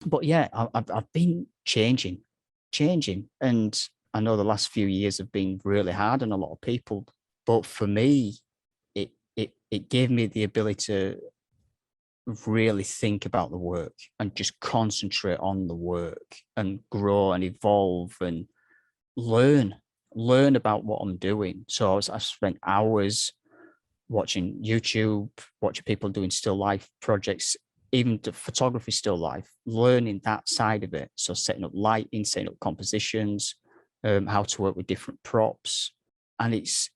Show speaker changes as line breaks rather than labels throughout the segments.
But yeah, I've been changing, and I know the last few years have been really hard on a lot of people. But for me, it gave me the ability to really think about the work and just concentrate on the work and grow and evolve and learn about what I'm doing. So I spent hours watching YouTube, watching people doing still life projects, even the photography still life, learning that side of it. So setting up lighting, setting up compositions, how to work with different props. And it's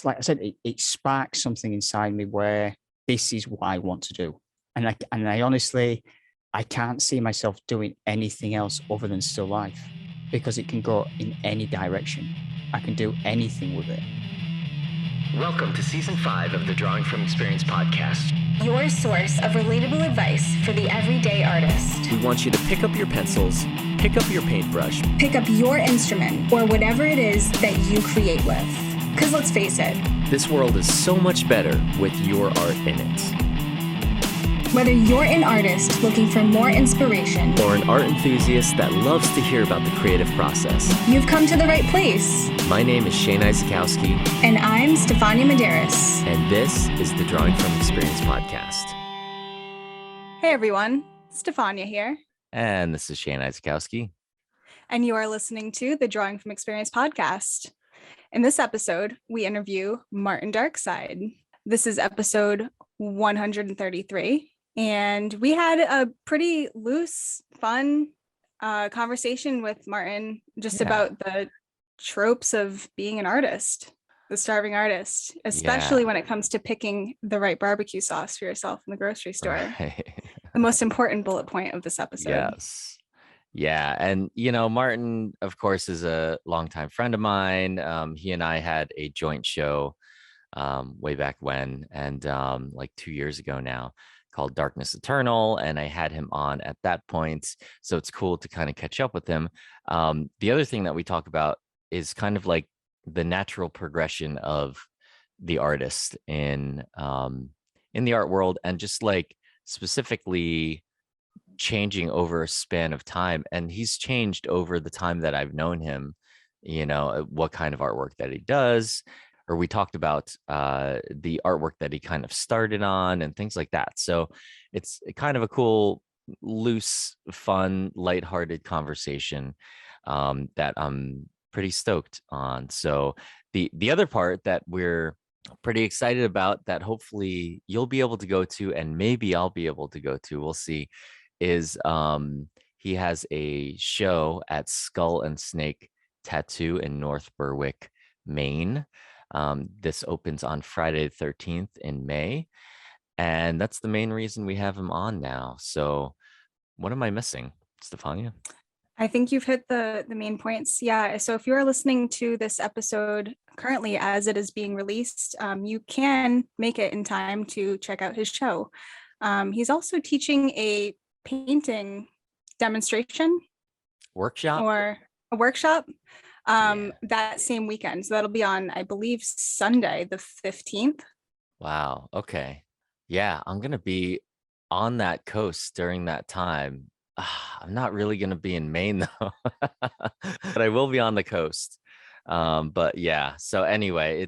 like I said, it sparks something inside me where this is what I want to do. And I honestly, I can't see myself doing anything else other than still life because it can go in any direction. I can do anything with it.
Welcome to Season 5 of the Drawing From Experience podcast.
Your source of relatable advice for the everyday artist.
We want you to pick up your pencils, pick up your paintbrush,
pick up your instrument or whatever it is that you create with. Because let's face it,
this world is so much better with your art in it.
Whether you're an artist looking for more inspiration
or an art enthusiast that loves to hear about the creative process,
you've come to the right place.
My name is Shane Izykowski.
And I'm Stefania Medeiros.
And this is the Drawing From Experience podcast.
Hey everyone, Stefania here.
And this is Shane Izykowski.
And you are listening to the Drawing From Experience podcast. In this episode, we interview Martin Darkside. This is episode 133. And we had a pretty loose, fun conversation with Martin just about the tropes of being an artist, the starving artist, especially when it comes to picking the right barbecue sauce for yourself in the grocery store. Right. The most important bullet point of this episode.
Yes. Yeah. And, Martin, of course, is a longtime friend of mine. He and I had a joint show way back when, and like 2 years ago now, called Darkness Eternal, and I had him on at that point, so it's cool to kind of catch up with him. The other thing that we talk about is kind of like the natural progression of the artist in the art world, and just like specifically changing over a span of time. And he's changed over the time that I've known him, what kind of artwork that he does. Or we talked about the artwork that he kind of started on and things like that. So it's kind of a cool, loose, fun, lighthearted conversation that I'm pretty stoked on. So the other part that we're pretty excited about, that hopefully you'll be able to go to, and maybe I'll be able to go to, we'll see, is he has a show at Skull and Snake Tattoo in North Berwick, Maine. This opens on Friday the 13th in May, and that's the main reason we have him on now. So what am I missing, Stefania?
I think you've hit the main points. Yeah. So if you're listening to this episode currently as it is being released, you can make it in time to check out his show. He's also teaching a painting demonstration
workshop
or a workshop that same weekend. So that'll be on, I believe, Sunday, the 15th.
Wow. Okay. Yeah, I'm going to be on that coast during that time. I'm not really going to be in Maine though, but I will be on the coast. But yeah, so anyway,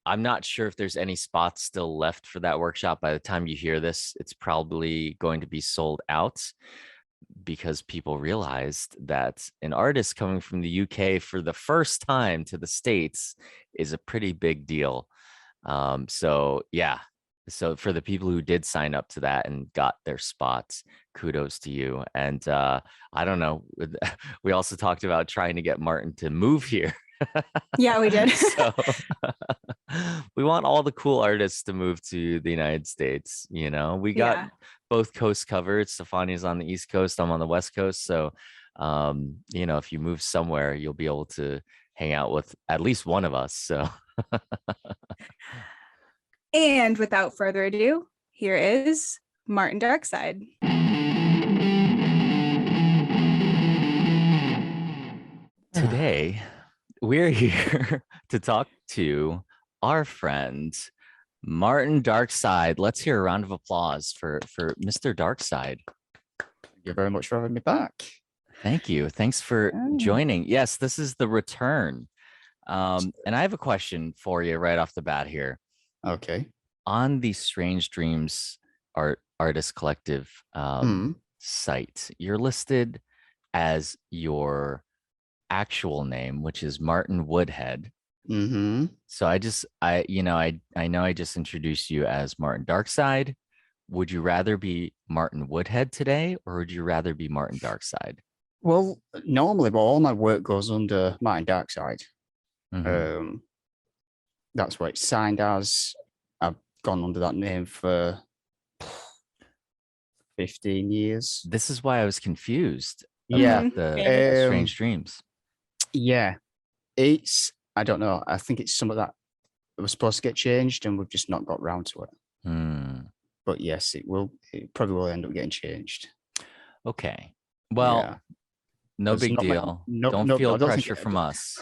I'm not sure if there's any spots still left for that workshop. By the time you hear this, it's probably going to be sold out, because people realized that an artist coming from the UK for the first time to the States is a pretty big deal. So yeah, so for the people who did sign up to that and got their spots, kudos to you. And I don't know, we also talked about trying to get Martin to move here.
Yeah, we did.
So we want all the cool artists to move to the United States. We got both coasts covered. Stefania's on the East Coast, I'm on the West Coast. So, if you move somewhere, you'll be able to hang out with at least one of us. So,
and without further ado, here is Martin Darkside.
Today, we're here to talk to our friend Martin Darkside. Let's hear a round of applause for Mr. Darkside.
you very much for having me back.
Thank you. Thanks for joining. Yes, this is the return. And I have a question for you right off the bat here.
Okay.
On the Strange Dreams Artist Collective site, you're listed as your actual name, which is Martin Woodhead. So I know I just introduced you as Martin Darkside. Would you rather be Martin Woodhead today, or would you rather be Martin Darkside?
Well, normally, but all my work goes under Martin Darkside. That's what it's signed as. I've gone under that name for 15 years.
This is why I was confused.
Yeah.
The Strange Dreams.
Yeah. I don't know. I think it's some of that was supposed to get changed and we've just not got round to it. But yes, it probably will end up getting changed.
Okay. Well, no big deal. Don't feel pressure from us.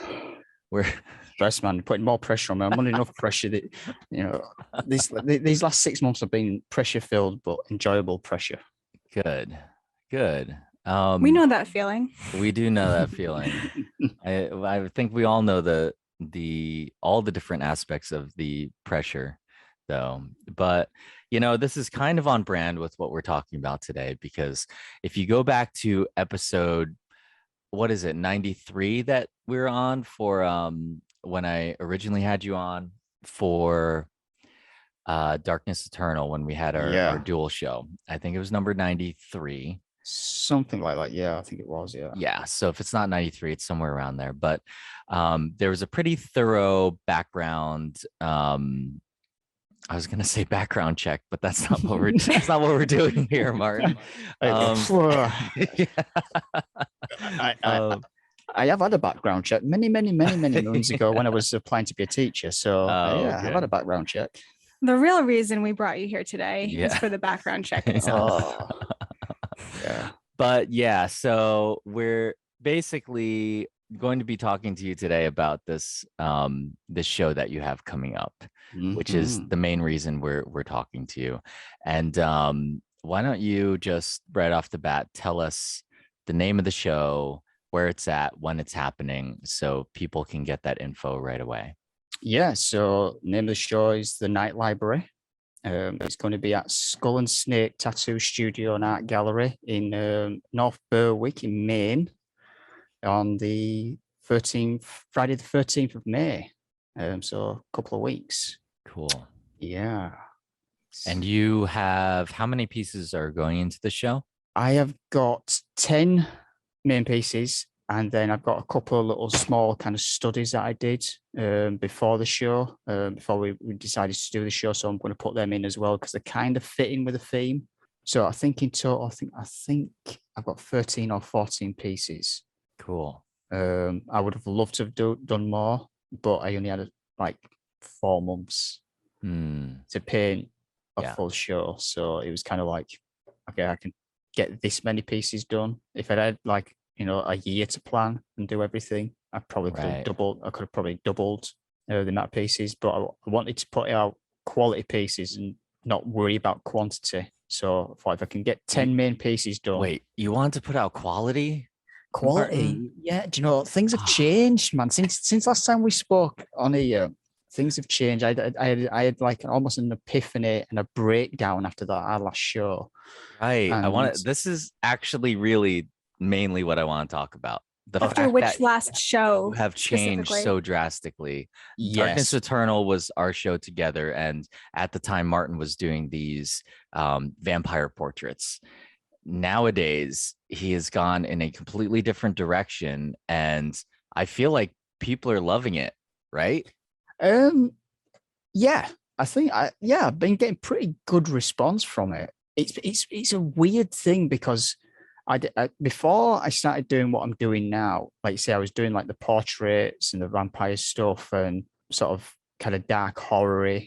We're
stress, man. Putting more pressure on me. I'm under enough pressure that these last 6 months have been pressure filled but enjoyable pressure.
Good.
We know that feeling.
We do know that feeling. I think we all know all the different aspects of the pressure, though. But this is kind of on brand with what we're talking about today, because if you go back to episode, what is it, 93 that we're on for when I originally had you on for Darkness Eternal, when we had our dual show. I think it was number 93.
Something like that. Yeah, I think it was.
Yeah. So if it's not 93, it's somewhere around there. But there was a pretty thorough background. I was gonna say background check, but that's not what we're doing here, Martin.
I have had a background check many moons ago when I was applying to be a teacher. So I've had a background check.
The real reason we brought you here today is for the background check itself.
But so we're basically going to be talking to you today about this show that you have coming up, which is the main reason we're talking to you. And why don't you just right off the bat tell us the name of the show, where it's at, when it's happening, so people can get that info right away.
Yeah, so name of the show is The Night Library. It's going to be at Skull and Snake Tattoo Studio and Art Gallery in North Berwick in Maine on the 13th, Friday the 13th of May. So a couple of weeks.
Cool.
Yeah.
And you have, how many pieces are going into the show?
I have got 10 main pieces, and then I've got a couple of little small kind of studies that I did before the show, before we decided to do the show. So I'm going to put them in as well because they're kind of fitting with the theme. So I think in total, I think I've got 13 or 14 pieces.
Cool.
I would have loved to have done more, but I only had 4 months to paint a full show. So it was kind of like, okay, I can get this many pieces done. If I had a year to plan and do everything, I probably could have doubled. I could have probably doubled the amount of pieces, but I wanted to put out quality pieces and not worry about quantity. So if I can get 10 main pieces done.
Wait, you want to put out quality?
Martin? Yeah. Do you know, things have changed, man. Since last time we spoke on here, things have changed. I had like almost an epiphany and a breakdown after our last show.
Right. And this is actually really mainly what I want to talk about.
After which last show
have changed so drastically.
Yes.
Darkness Eternal was our show together, and at the time Martin was doing these vampire portraits. Nowadays he has gone in a completely different direction, and I feel like people are loving it, right?
Yeah, I think I've been getting pretty good response from it. It's a weird thing because before I started doing what I'm doing now, like say I was doing like the portraits and the vampire stuff and sort of kind of dark horror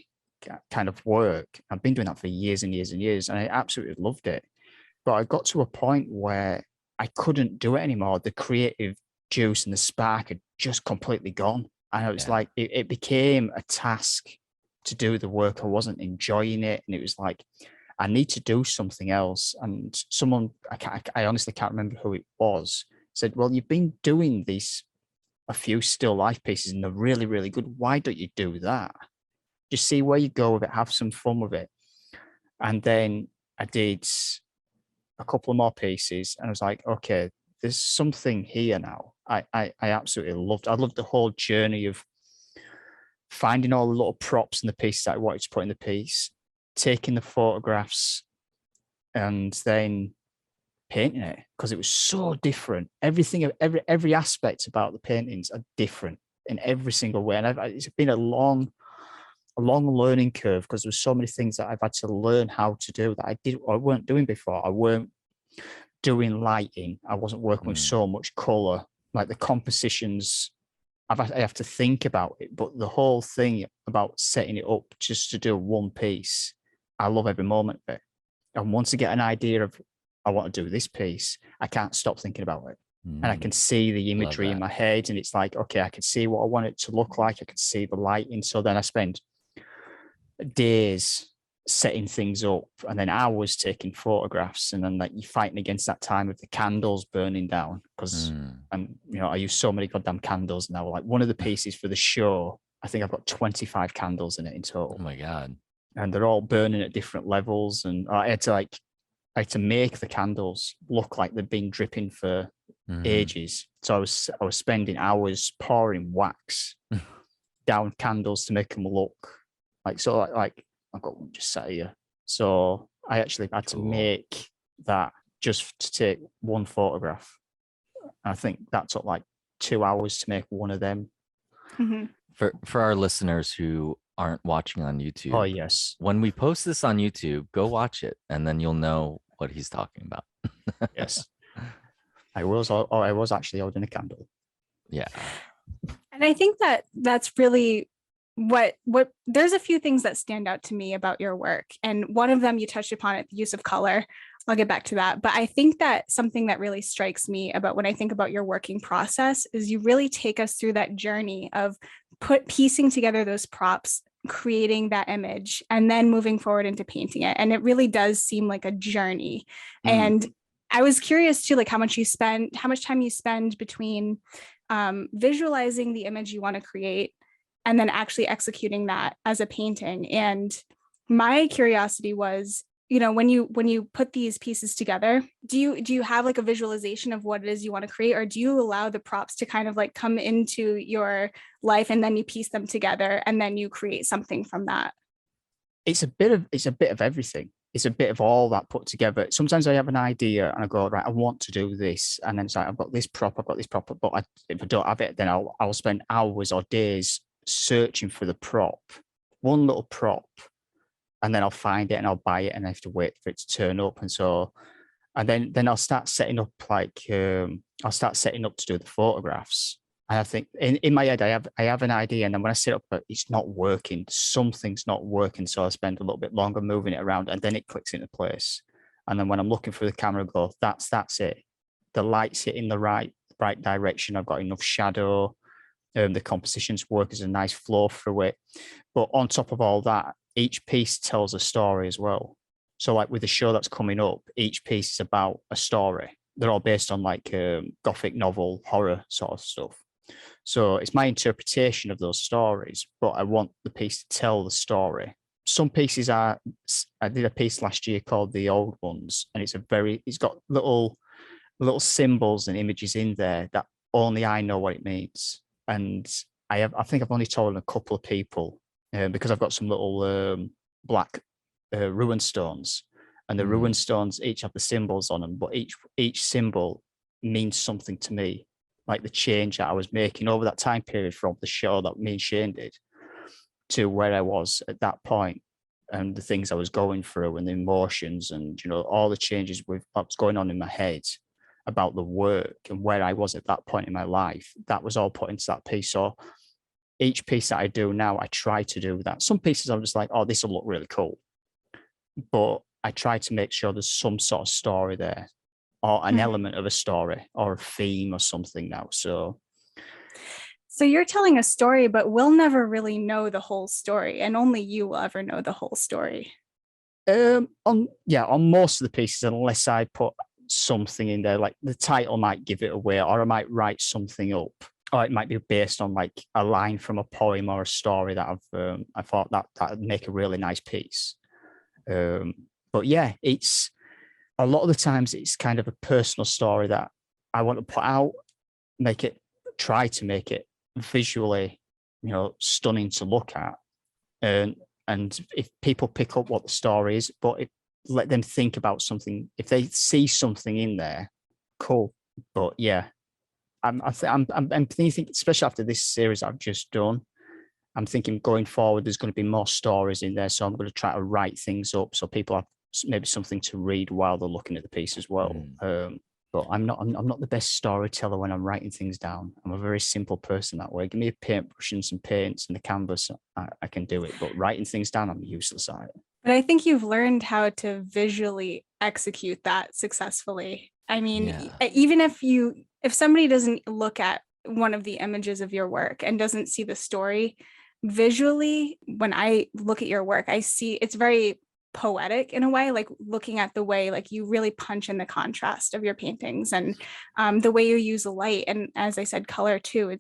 kind of work. I've been doing that for years and years and years, and I absolutely loved it. But I got to a point where I couldn't do it anymore. The creative juice and the spark had just completely gone. And it was like, it became a task to do the work. I wasn't enjoying it. And it was like, I need to do something else. And someone, I honestly can't remember who it was, said, well, you've been doing a few still life pieces and they're really, really good. Why don't you do that? Just see where you go with it, have some fun with it. And then I did a couple of more pieces and I was like, okay, there's something here now. I absolutely I loved the whole journey of finding all the little props and the pieces that I wanted to put in the piece, taking the photographs and then painting it, because it was so different. Everything, every aspect about the paintings are different in every single way. And it's been a long learning curve, because there's so many things that I've had to learn how to do that I weren't doing before. I weren't doing lighting. I wasn't working with so much color, like the compositions. I have to think about it, but the whole thing about setting it up just to do one piece, I love every moment of it. And once I get an idea of I want to do this piece, I can't stop thinking about it. And I can see the imagery in my head, and it's like, okay, I can see what I want it to look like. I can see the lighting. So then I spend days setting things up and then hours taking photographs, and then like you're fighting against that time of the candles burning down, because I use so many goddamn candles now. Like one of the pieces for the show, I think I've got 25 candles in it in total.
Oh my god.
And they're all burning at different levels, and I had to make the candles look like they'd been dripping for ages. So I was spending hours pouring wax down candles to make them look like I've got one just sat here. So I actually had to make that just to take one photograph. I think that took like 2 hours to make one of them.
Mm-hmm.
For our listeners who aren't watching on YouTube,
oh yes,
when we post this on YouTube, go watch it, and then you'll know what he's talking about.
yes, I was actually holding a candle.
Yeah,
and I think that's really what there's a few things that stand out to me about your work, and one of them you touched upon it, the use of color. I'll get back to that, but I think that something that really strikes me about when I think about your working process is you really take us through that journey of piecing together those props, creating that image, and then moving forward into painting it. And it really does seem like a journey. And I was curious too, like how much time you spend between visualizing the image you want to create and then actually executing that as a painting. And my curiosity was, when you put these pieces together, do you have like a visualization of what it is you want to create, or do you allow the props to kind of like come into your life and then you piece them together and then you create something from that?
It's a bit of everything. It's a bit of all that put together. Sometimes I have an idea and I go, right, I want to do this, and then it's like I've got this prop, but if I don't have it, then I'll spend hours or days searching for the prop, one little prop, and then I'll find it and I'll buy it, and I have to wait for it to turn up. And then I'll start setting up to do the photographs. And I think in my head I have an idea, and then when I set up, it's not working. Something's not working, so I spend a little bit longer moving it around, and then it clicks into place. And then when I'm looking for the camera, I go, that's it. The light's hitting the right direction. I've got enough shadow. The compositions work as a nice flow through it. But on top of all that, each piece tells a story as well. So like with the show that's coming up, each piece is about a story. They're all based on like gothic novel, horror sort of stuff. So it's my interpretation of those stories, but I want the piece to tell the story. Some pieces I did a piece last year called The Old Ones, and it's got little symbols and images in there that only I know what it means. And I think I've only told a couple of people because I've got some little black ruin stones, and the ruin stones each have the symbols on them, but each symbol means something to me, like the change that I was making over that time period from the show that me and Shane did to where I was at that point, and the things I was going through and the emotions and all the changes with what was going on in my head about the work and where I was at that point in my life. That was all put into that piece. So each piece that I do now, I try to do that. Some pieces I'm just like, oh, this will look really cool, but I try to make sure there's some sort of story there, or an element of a story or a theme or something now. So
you're telling a story, but we'll never really know the whole story, and only you will ever know the whole story.
On most of the pieces, unless I put something in there, like the title might give it away, or I might write something up, or it might be based on like a line from a poem or a story that I thought that'd make a really nice piece. But yeah, it's a lot of the times it's kind of a personal story that I want to put out, try to make it visually, stunning to look at. And if people pick up what the story is, but let them think about something. If they see something in there, cool. But yeah, I'm thinking, especially after this series I've just done, I'm thinking going forward, there's going to be more stories in there. So I'm going to try to write things up so people have maybe something to read while they're looking at the piece as well. But I'm not the best storyteller when I'm writing things down. I'm a very simple person that way. Give me a paintbrush and some paints and a canvas, I can do it. But writing things down, I'm useless at it.
But I think you've learned how to visually execute that successfully. I mean, even if somebody doesn't look at one of the images of your work and doesn't see the story, visually, when I look at your work, I see it's very poetic in a way, like looking at the way like you really punch in the contrast of your paintings and the way you use light, and as I said, color too.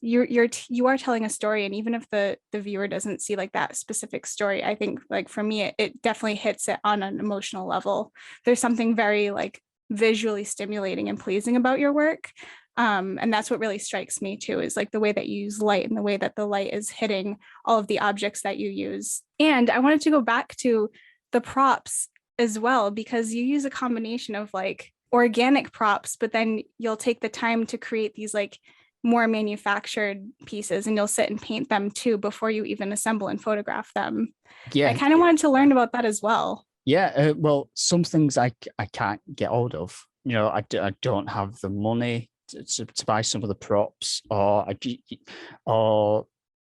You are telling a story, and even if the viewer doesn't see like that specific story, I think like for me it definitely hits it on an emotional level. There's something very like visually stimulating and pleasing about your work. And that's what really strikes me too, is like the way that you use light and the way that the light is hitting all of the objects that you use. And I wanted to go back to the props as well, because you use a combination of like organic props, but then you'll take the time to create these like more manufactured pieces, and you'll sit and paint them too before you even assemble and photograph them. Yeah. I kind of wanted to learn about that as well.
Yeah. Well, some things I can't get hold of. I don't have the money to buy some of the props, or you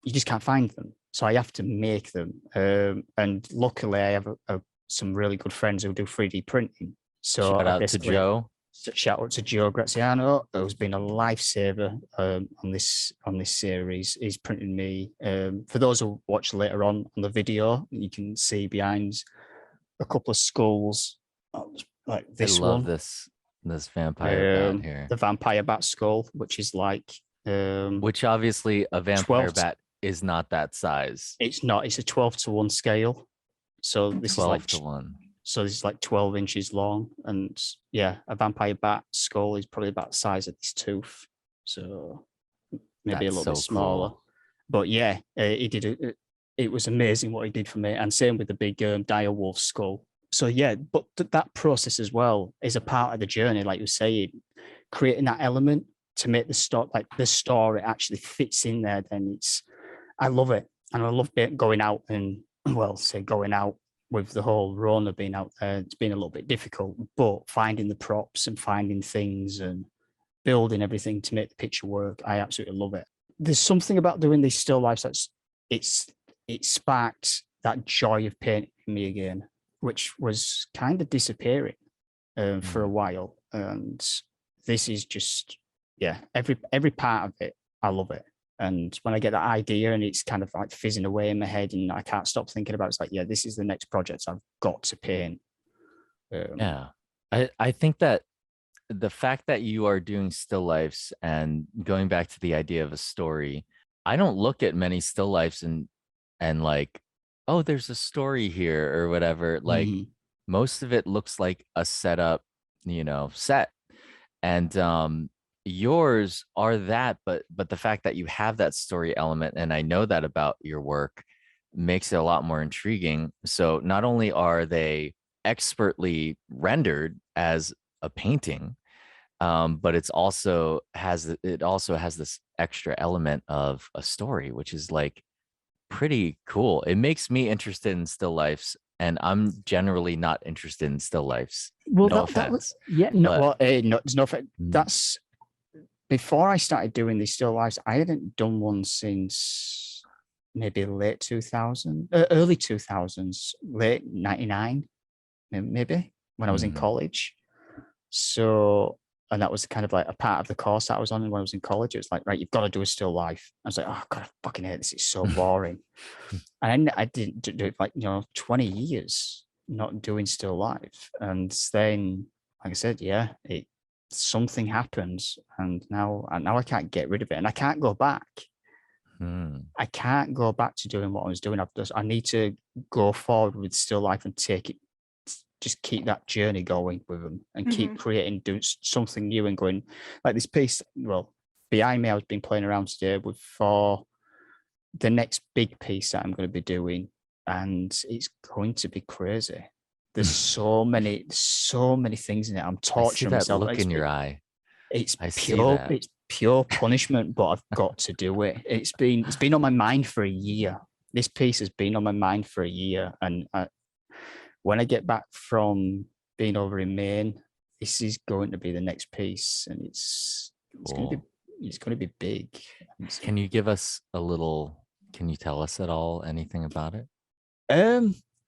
just can't find them. So I have to make them. And luckily I have some really good friends who do 3D printing. So
shout out to Joe.
Shout out to Joe Graziano, who's been a lifesaver on this series. He's printed me. For those who watch later on the video, you can see behind a couple of skulls, like this one.
I love this vampire bat here.
The vampire bat skull, which is like
which obviously a vampire bat is not that size.
It's not. It's a 12:1 scale. So this is like
12:1.
So this is like 12 inches long, and yeah, a vampire bat skull is probably about the size of this tooth. So maybe a little bit smaller. Cool. But yeah, he did it. It was amazing what he did for me, and same with the big dire wolf skull. So yeah, but that process as well is a part of the journey, like you were saying, creating that element to make the story actually fits in there. Then I love it, and I love going out with the whole Rona being out there. It's been a little bit difficult, but finding the props and finding things and building everything to make the picture work, I absolutely love it. There's something about doing these still lifes it sparked that joy of painting me again, which was kind of disappearing for a while. And this is just, every part of it, I love it. And when I get that idea and it's kind of like fizzing away in my head and I can't stop thinking about it, it's like, this is the next project I've got to paint.
I think that the fact that you are doing still lifes and going back to the idea of a story, I don't look at many still lifes and like, oh, there's a story here or whatever. Like most of it looks like a setup, set. And yours are that, but the fact that you have that story element, and I know that about your work, makes it a lot more intriguing. So not only are they expertly rendered as a painting, but it also has this extra element of a story, which is like pretty cool. It makes me interested in still lifes, and I'm generally not interested in still lifes.
Well,
no offense.
That's before I started doing these still lifes. I hadn't done one since maybe late 2000, early 2000s, late 99, maybe when I was in college. So, and that was kind of like a part of the course that I was on when I was in college. It was like, right, you've got to do a still life. I was like, oh God, I fucking hate this. It's so boring. And I didn't do it for 20 years. not doing still life. And then, like I said, yeah, something happens, and now I can't get rid of it, and I can't go back. I can't go back to doing what I was doing. I need to go forward with still life and take it, just keep that journey going with them, and keep creating, doing something new, and going like this piece. Well, behind me, I've been playing around today for the next big piece that I'm going to be doing, and it's going to be crazy. There's so many things in it. I'm torturing myself.
Look in your eye.
It's pure punishment, but I've got to do it. It's been on my mind for a year. This piece has been on my mind for a year, and when I get back from being over in Maine, this is going to be the next piece, and it's going to be big.
Can you give us a little? Can you tell us at all anything about it?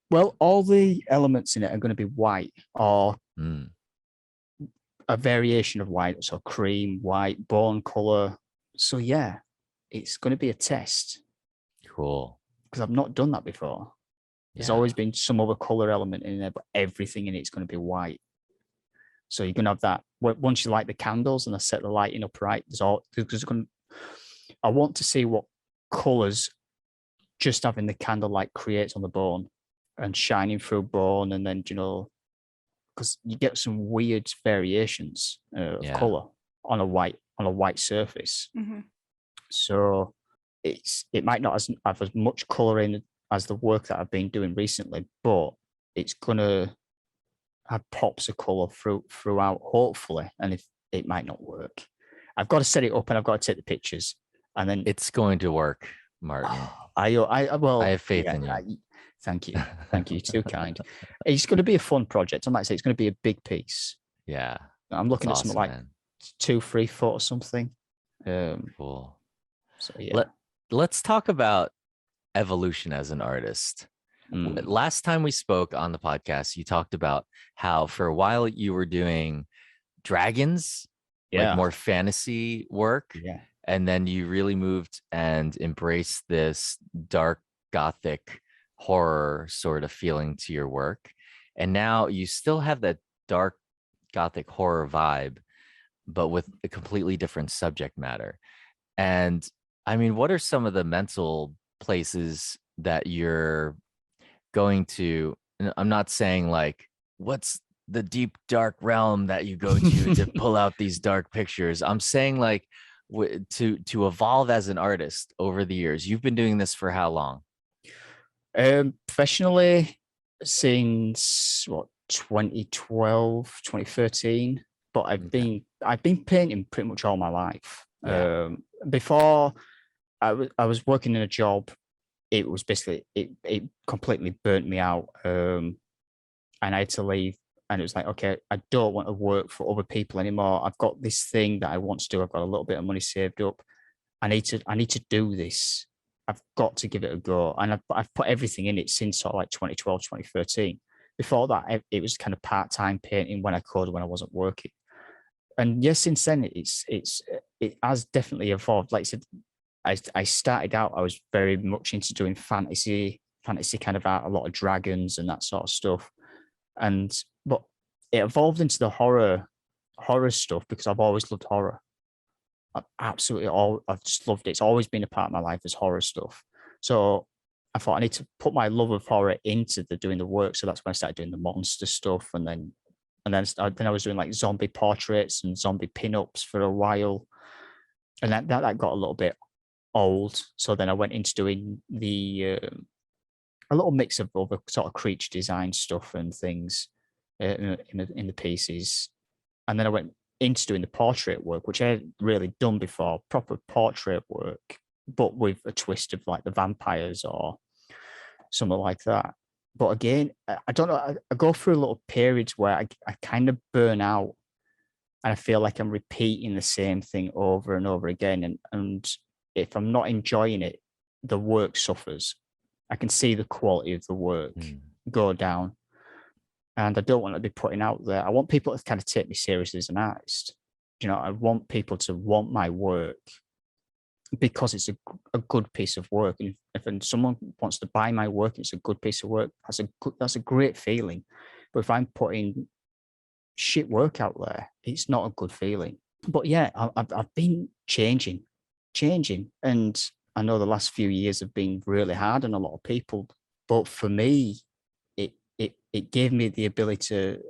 Well, all the elements in it are going to be white, or a variation of white, so cream, white, bone color. So yeah, it's going to be a test.
Cool.
Because I've not done that before. There's always been some other color element in there, but everything in it's going to be white. So you're going to have that. Once you light the candles and I set the lighting up right, I want to see what colors just having the candlelight creates on the bone and shining through bone, and then, because you get some weird variations of color on a white surface. So it might not have as much color in as the work that I've been doing recently, but it's gonna have pops of color throughout, hopefully. And if it might not work, I've got to set it up and I've got to take the pictures, and then
it's going to work, Martin.
I
have faith in you.
Thank you. Too kind. It's going to be a fun project. I might say it's going to be a big piece.
Yeah,
I'm looking at something like 2-3 foot or something.
Cool.
So yeah,
let's talk about evolution as an artist. Last time we spoke on the podcast, you talked about how for a while you were doing dragons, like more fantasy work.
Yeah.
And then you really moved and embraced this dark gothic horror sort of feeling to your work. And now you still have that dark gothic horror vibe, but with a completely different subject matter. And I mean, what are some of the mental places that you're going to? I'm not saying like, what's the deep, dark realm that you go to pull out these dark pictures. I'm saying like, to evolve as an artist over the years. You've been doing this for how long?
Professionally since 2012, 2013, but I've been painting pretty much all my life. Before I was working in a job, it was basically it completely burnt me out, and I had to leave. And it was like, okay, I don't want to work for other people anymore. I've got this thing that I want to do. I've got a little bit of money saved up. I need to do this. I've got to give it a go. And I've put everything in it since sort of like 2012, 2013. Before that, it was kind of part-time painting when I could, when I wasn't working. And yes, since then, it has definitely evolved. Like I said, I started out, I was very much into doing fantasy kind of art, a lot of dragons and that sort of stuff. But it evolved into the horror stuff because I've always loved horror. I've just loved it. It's always been a part of my life, as horror stuff. So I thought I need to put my love of horror into doing the work. So that's when I started doing the monster stuff, and then I was doing like zombie portraits and zombie pin-ups for a while, and that got a little bit old. So then I went into doing a little mix of other sort of creature design stuff and things in the pieces. And then I went into doing the portrait work, which I hadn't really done before, proper portrait work, but with a twist of like the vampires or something like that. But again, I don't know, I go through little periods where I kind of burn out, and I feel like I'm repeating the same thing over and over again. And if I'm not enjoying it, the work suffers. I can see the quality of the work go down. And I don't want to be putting out there. I want people to kind of take me seriously as an artist. I want people to want my work. because it's a good piece of work. And if someone wants to buy my work, it's a good piece of work. That's a great feeling. But if I'm putting shit work out there, it's not a good feeling. But yeah, I've been changing, and I know the last few years have been really hard on a lot of people. But for me, it gave me the ability to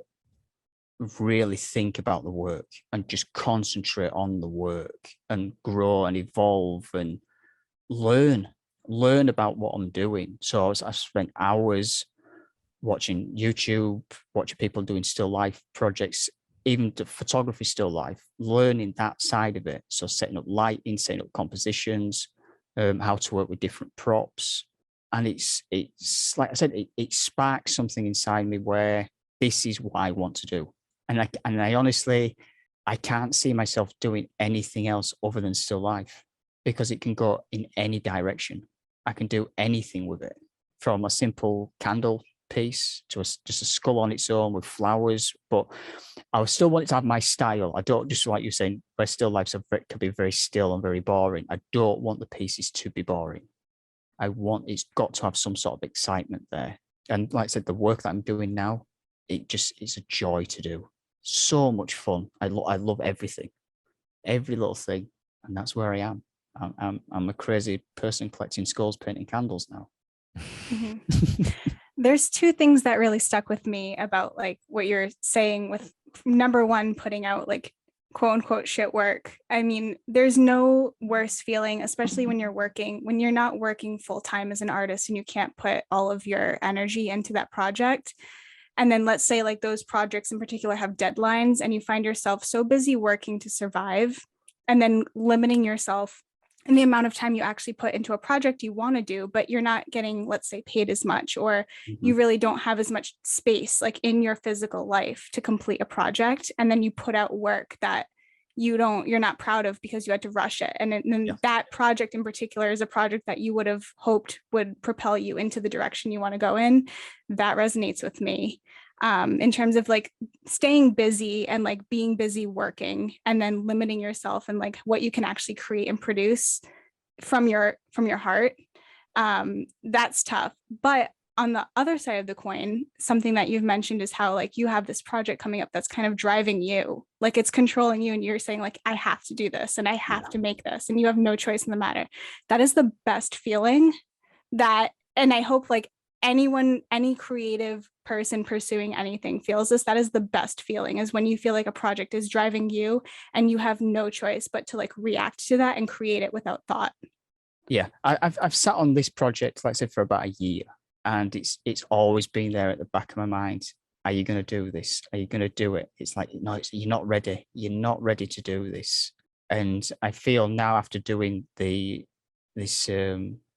really think about the work and just concentrate on the work and grow and evolve and learn about what I'm doing. So I spent hours watching YouTube, watching people doing still life projects, even the photography still life, learning that side of it. So setting up lighting, setting up compositions, how to work with different props. And it's like I said, it sparks something inside me where this is what I want to do. And I honestly, I can't see myself doing anything else other than still life, because it can go in any direction. I can do anything with it, from a simple candle piece to just a skull on its own with flowers. But I still want it to have my style. I don't, just like you're saying, where still lifes can be very still and very boring. I don't want the pieces to be boring. It's got to have some sort of excitement there. And like I said, the work that I'm doing now, it's a joy to do. So much fun. I love everything, every little thing. And that's where I am. I'm a crazy person collecting skulls, painting candles now.
Mm-hmm. There's two things that really stuck with me about like what you're saying with number one, putting out like quote unquote shit work. I mean, there's no worse feeling, especially when you're not working full time as an artist and you can't put all of your energy into that project. And then let's say like those projects in particular have deadlines and you find yourself so busy working to survive and then limiting yourself in the amount of time you actually put into a project you want to do, but you're not getting, let's say, paid as much, or you really don't have as much space like in your physical life to complete a project. And then you put out work that you're not proud of because you had to rush it. And then that project in particular is a project that you would have hoped would propel you into the direction you want to go in. That resonates with me. In terms of like staying busy and like being busy working and then limiting yourself and like what you can actually create and produce from your heart. That's tough. But on the other side of the coin, something that you've mentioned is how like you have this project coming up that's kind of driving you, like it's controlling you and you're saying like, I have to do this and I have to make this and you have no choice in the matter. That is the best feeling and I hope like any creative person pursuing anything feels this. That is the best feeling, is when you feel like a project is driving you and you have no choice but to like react to that and create it without thought.
Yeah, I've sat on this project, like I said, for about a year, and it's always been there at the back of my mind. Are you going to do this? Are you going to do it? It's like, no, you're not ready. You're not ready to do this. And I feel now, after doing the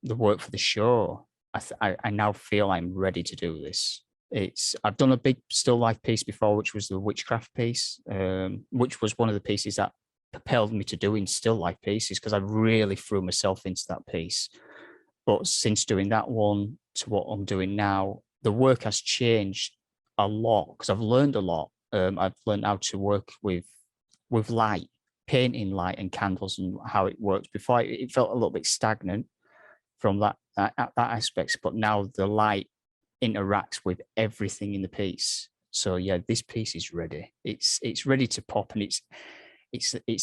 work for the show, I now feel I'm ready to do this. I've done a big still life piece before, which was the witchcraft piece, which was one of the pieces that propelled me to doing still life pieces, because I really threw myself into that piece. But since doing that one to what I'm doing now, the work has changed a lot, because I've learned a lot. I've learned how to work with light, painting light and candles and how it works. Before it felt a little bit stagnant from that aspect, but now the light interacts with everything in the piece. So yeah, this piece is ready. It's ready to pop, and it's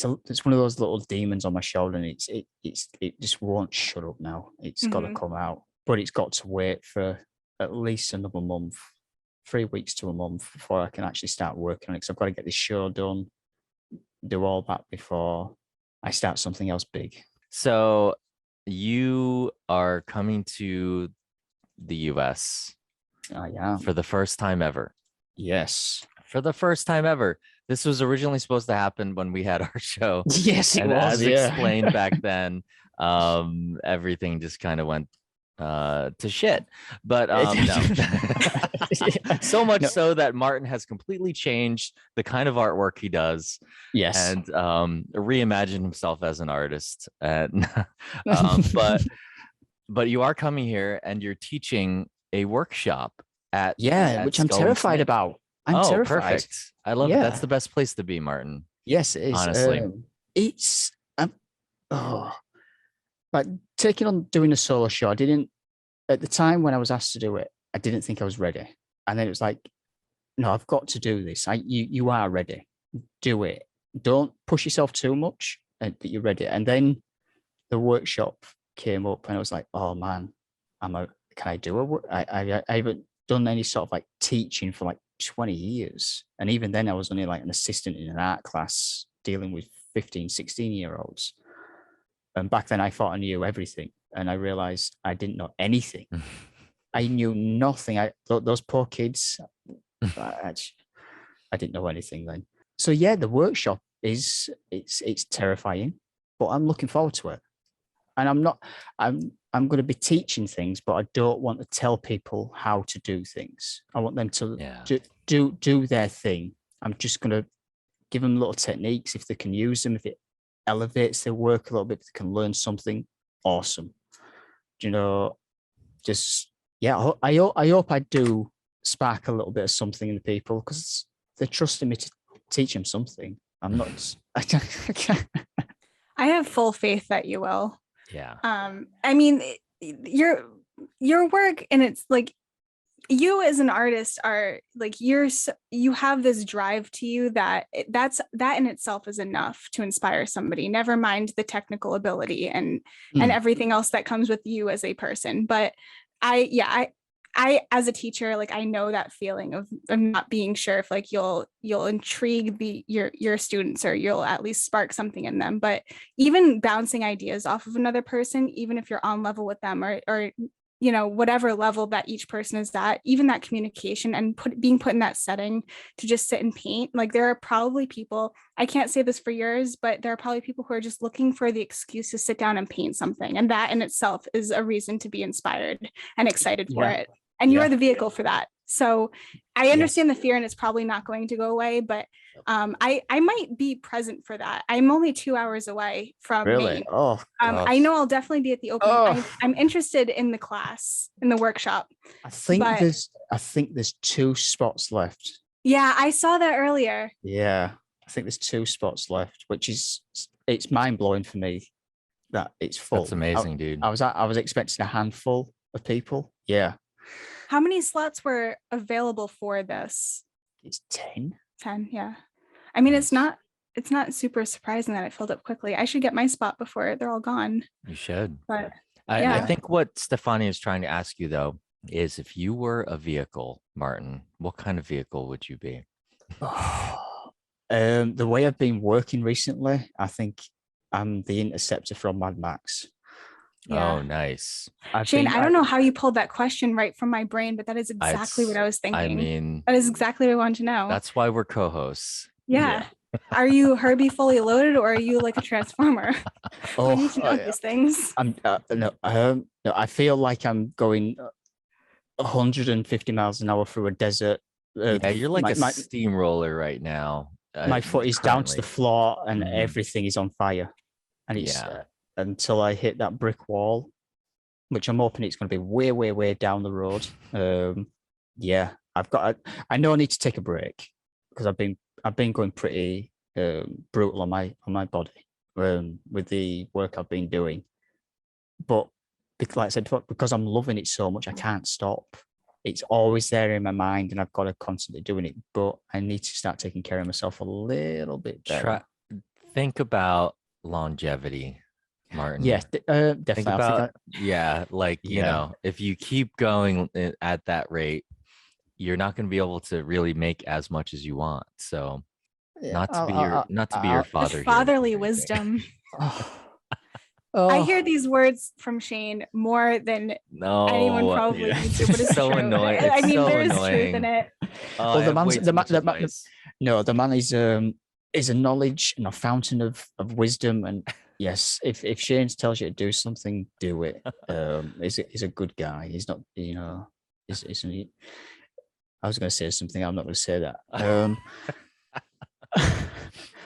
one of those little demons on my shoulder, and it just won't shut up now. It's got to come out, but it's got to wait for at least another month, 3 weeks to a month before I can actually start working on it. Because I've got to get this show done, do all that before I start something else big.
So you are coming to the US for the first time ever.
Yes.
For the first time ever. This was originally supposed to happen when we had our show.
Yes, it was.
As explained back then, everything just kind of went to shit. But no. So much so that Martin has completely changed the kind of artwork he does.
Yes.
And reimagined himself as an artist. And but you are coming here and you're teaching a workshop at
which I'm terrified about. I'm terrified.
Perfect. I love it. That's the best place to be, Martin.
Yes, it is.
Honestly,
it's like taking on doing a solo show, I didn't at the time when I was asked to do it, I didn't think I was ready. And then it was like, no, I've got to do this. You are ready. Do it. Don't push yourself too much, and that you're ready. And then the workshop came up, and I was like, oh man, can I do a work? I haven't done any sort of like teaching for like 20 years. And even then I was only like an assistant in an art class dealing with 15, 16-year-olds. And back then I thought I knew everything. And I realized I didn't know anything. I knew nothing. Those poor kids, I didn't know anything then. So yeah, the workshop it's terrifying, but I'm looking forward to it. And I'm going to be teaching things, but I don't want to tell people how to do things. I want them to do their thing. I'm just going to give them little techniques. If they can use them, if it elevates their work a little bit, if they can learn something, awesome. You know, just, yeah, I hope I do spark a little bit of something in the people, because they're trusting me to teach them something. I'm not,
I have full faith that you will.
Yeah.
I mean, your work, and it's like, you as an artist are like, you have this drive to you that in itself is enough to inspire somebody, never mind the technical ability and everything else that comes with you as a person. But I as a teacher, like, I know that feeling of not being sure if like you'll intrigue your students, or you'll at least spark something in them. But even bouncing ideas off of another person, even if you're on level with them, or you know, whatever level that each person is at, even that communication and being put in that setting to just sit and paint. Like, there are probably people, I can't say this for yours, but there are probably people who are just looking for the excuse to sit down and paint something. And that in itself is a reason to be inspired and excited for it. And you are the vehicle for that. So I understand the fear, and it's probably not going to go away, but I might be present for that. I'm only 2 hours away from Maine.
Oh,
I know I'll definitely be at the opening. I'm interested in the class, in the workshop.
I think there's 2 spots left.
Yeah, I saw that earlier.
Yeah, I think there's 2 spots left, which is, it's mind blowing for me that it's full.
That's amazing, dude.
I was expecting a handful of people. Yeah.
How many slots were available for this?
It's 10.
10, yeah. I mean, it's not super surprising that it filled up quickly. I should get my spot before they're all gone.
You should.
But
I think what Stefania is trying to ask you, though, is if you were a vehicle, Martin, what kind of vehicle would you be?
The way I've been working recently, I think I'm the Interceptor from Mad Max.
Yeah.
Oh, nice.
Shane, I don't know how you pulled that question right from my brain, but that is exactly what I was thinking.
I mean,
that is exactly what I wanted to know.
That's why we're co-hosts.
Yeah. Are you Herbie fully loaded, or are you like a transformer? We need to know these things.
No, I feel like I'm going 150 miles an hour through a desert.
Yeah, you're like a steamroller right now.
My foot is down to the floor, and everything is on fire. And it's until I hit that brick wall, which I'm hoping it's going to be way, way, way down the road. Yeah, I know I need to take a break, because I've been going pretty brutal on my body with the work I've been doing. But like I said, because I'm loving it so much, I can't stop. It's always there in my mind, and I've got to constantly doing it. But I need to start taking care of myself a little bit better.
Think about longevity, Martin.
Yeah, definitely.
Think about, you know, if you keep going at that rate, you're not going to be able to really make as much as you want. So, not to be your father.
Fatherly wisdom. I hear these words from Shane more than anyone probably needs to, but it's
so
true.
annoying.
I mean, there's
annoying.
truth in it.
Well, the man is a knowledge and a fountain of wisdom. And yes, if Shane tells you to do something, do it. He's a good guy. He's not, you know, isn't he? I was going to say something. I'm not going to say that.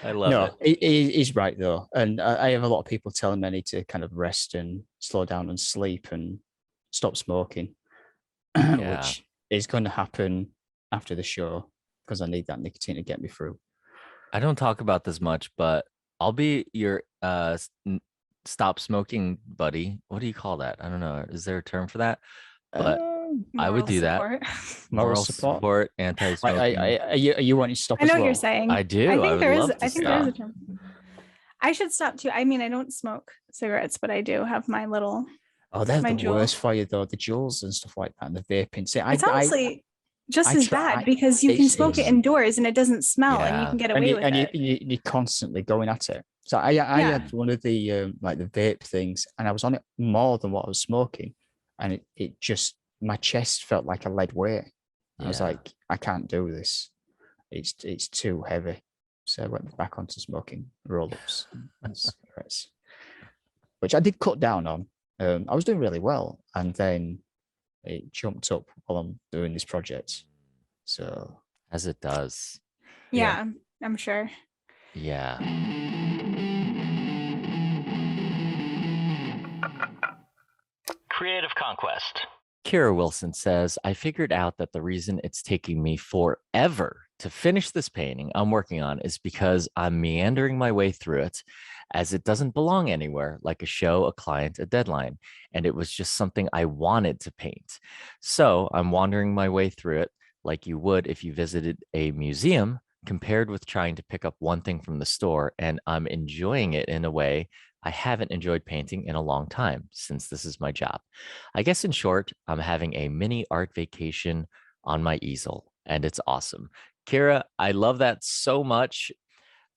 I love it.
He's right though, and I have a lot of people telling me I need to kind of rest and slow down and sleep and stop smoking, which is going to happen after the show, because I need that nicotine to get me through.
I don't talk about this much, but I'll be your stop smoking buddy. What do you call that? I don't know. Is there a term for that? But I would
Moral
do that.
support.
Moral
Moral
support.
support, anti-smoking.
Are you wanting to stop
I
as
know
well?
what you're saying.
I do.
I
I
think
would
there is.
love to
I think there is a
stop.
term. I should stop too. I mean, I don't smoke cigarettes, but I do have my little.
Oh, they're
My
the
Juul.
worst for you though. The Juuls and stuff like that, and the vaping. See,
It's honestly just
I
as
try-
bad because you can smoke it
it's-
indoors and it doesn't smell and you
Yeah.
can get
and
away
you,
with
and
it.
you're constantly going at it. So I had one of the like the vape things, and I was on it more than what I was smoking, and it just my chest felt like a lead weight. I was
Yeah.
like, I can't do this. It's too heavy. So I went back onto smoking roll-ups and cigarettes, which I did cut down on. I was doing really well, and then it jumped up while I'm doing this project. So
As it does.
Yeah, I'm sure.
Yeah.
Creative Conquest.
Kira Wilson says, I figured out that the reason it's taking me forever to finish this painting I'm working on is because I'm meandering my way through it, as it doesn't belong anywhere, like a show, a client, a deadline. And it was just something I wanted to paint. So I'm wandering my way through it like you would if you visited a museum, compared with trying to pick up one thing from the store. And I'm enjoying it in a way I haven't enjoyed painting in a long time, since this is my job. I guess in short, I'm having a mini art vacation on my easel, and it's awesome. Kira, I love that so much.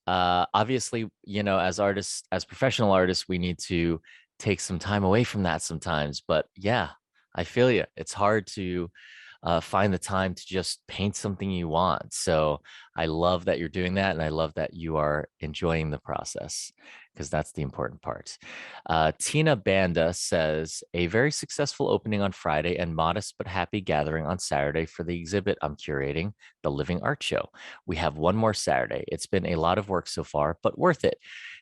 Obviously, you know, as artists, as professional artists, we need to take some time away from that sometimes. But yeah, I feel you. It's hard to find the time to just paint something you want. So I love that you're doing that. And I love that you are enjoying the process, because that's the important part. Tina Banda says, a very successful opening on Friday and modest but happy gathering on Saturday for the exhibit I'm curating, the Living Art Show. We have one more Saturday. It's been a lot of work so far, but worth it.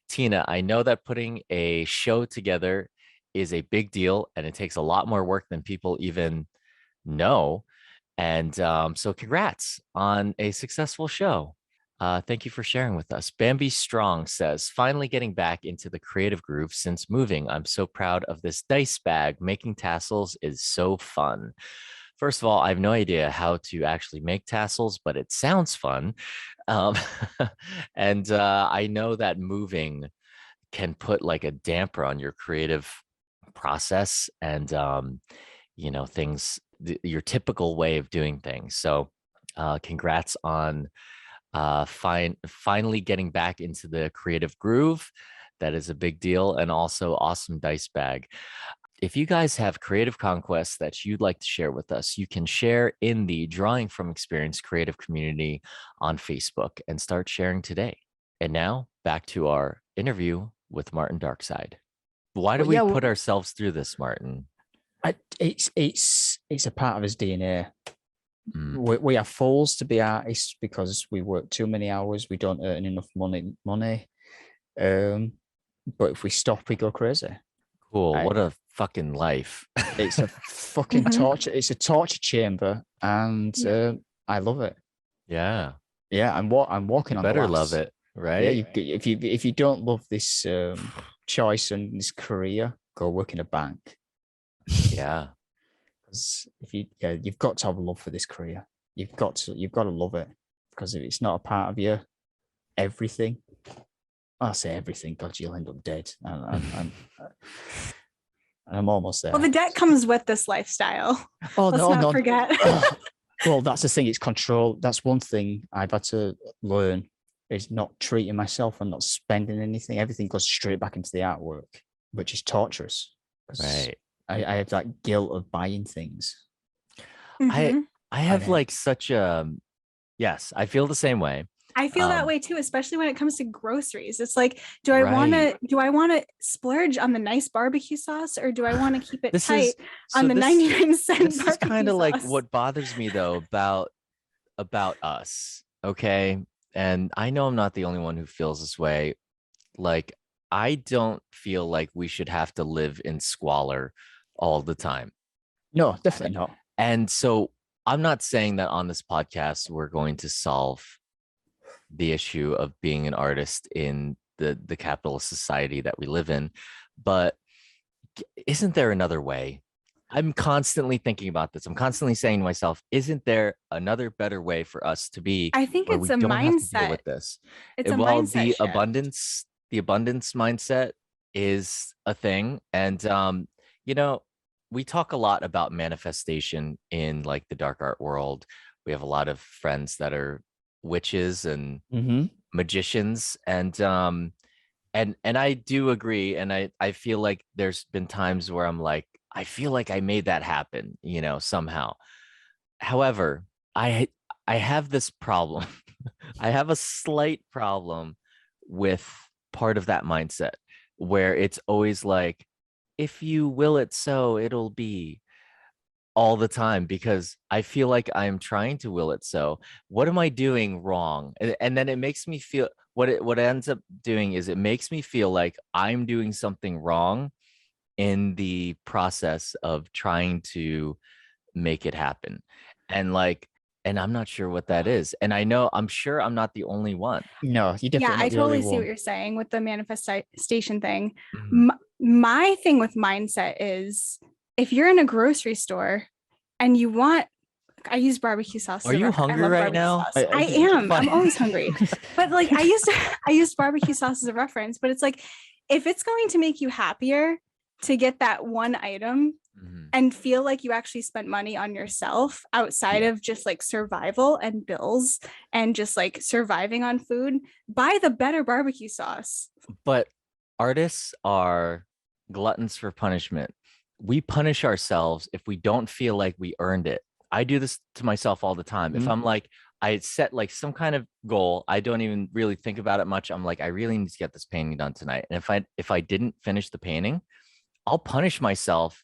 Tina, I know that putting a show together is a big deal, and it takes a lot more work than people even know. And so congrats on a successful show. Thank you for sharing with us. Bambi Strong says, finally getting back into the creative groove since moving. I'm so proud of this dice bag. Making tassels is so fun. First of all, I have no idea how to actually make tassels, but it sounds fun. And I know that moving can put like a damper on your creative process and, you know, things, your typical way of doing things. So congrats on finally getting back into the creative groove. That is a big deal. And also awesome dice bag. If you guys have creative conquests that you'd like to share with us, you can share in the Drawing from Experience creative community on Facebook and start sharing today. And now back to our interview with Martin Darkside. Why do we put ourselves through this, Martin?
It's a part of his DNA. We are fools to be artists because we work too many hours. We don't earn enough money. But if we stop, we go crazy.
Cool. What a fucking life.
It's a fucking torture. It's a torture chamber, and I love it.
Yeah.
Yeah, I'm walking on.
Better love it, right?
Yeah. If you don't love this choice and this career, go work in a bank.
Yeah.
Because you've got to have a love for this career. You've got to love it, because if it's not a part of your everything, I'll say everything, God, you'll end up dead. And I'm almost there.
Well, the debt comes with this lifestyle. Let's not forget.
Well, that's the thing. It's control. That's one thing I've had to learn, is not treating myself and not spending anything. Everything goes straight back into the artwork, which is torturous.
Right.
I have that guilt of buying things.
Mm-hmm.
I have like such a, yes, I feel the same way.
I feel that way too, especially when it comes to groceries. It's like, do I want to splurge on the nice barbecue sauce, or do I want to keep it tight on the 99-cent barbecue sauce?
This is kind of like what bothers me though about us. Okay. And I know I'm not the only one who feels this way. Like, I don't feel like we should have to live in squalor all the time.
No, definitely not.
And so I'm not saying that on this podcast we're going to solve the issue of being an artist in the capitalist society that we live in. But isn't there another way? I'm constantly thinking about this. I'm constantly saying to myself, isn't there another better way for us to be
I think
where
it's
we
a
don't have to deal
mindset.
with this?
It's a
Well,
mindset shift.
the abundance mindset is a thing. And we talk a lot about manifestation in like the dark art world. We have a lot of friends that are witches and magicians, and I do agree, and I feel like there's been times where I'm like, I feel like I made that happen, somehow. However, I have this problem. I have a slight problem with part of that mindset where it's always like, if you will it so, it'll be, all the time, because I feel like I'm trying to will it so. What am I doing wrong? And then it makes me feel, what it ends up doing is it makes me feel like I'm doing something wrong in the process of trying to make it happen. And I'm not sure what that is. And I'm sure I'm not the only one.
No, you definitely.
Yeah,
not
I
the only
totally see what
one.
you're saying with the manifestation thing.
Mhm.
My thing with mindset is, if you're in a grocery store and you want, I use barbecue sauce.
Are you hungry right now?
I am. I'm always hungry. But like I used barbecue sauce as a reference, but it's like, if it's going to make you happier to get that one item and feel like you actually spent money on yourself outside of just like survival and bills and just like surviving on food, buy the better barbecue sauce.
But artists are gluttons for punishment. We punish ourselves if we don't feel like we earned it. I do this to myself all the time. If I'm like, I set like some kind of goal, I don't even really think about it much. I'm like, I really need to get this painting done tonight. And if I didn't finish the painting, I'll punish myself,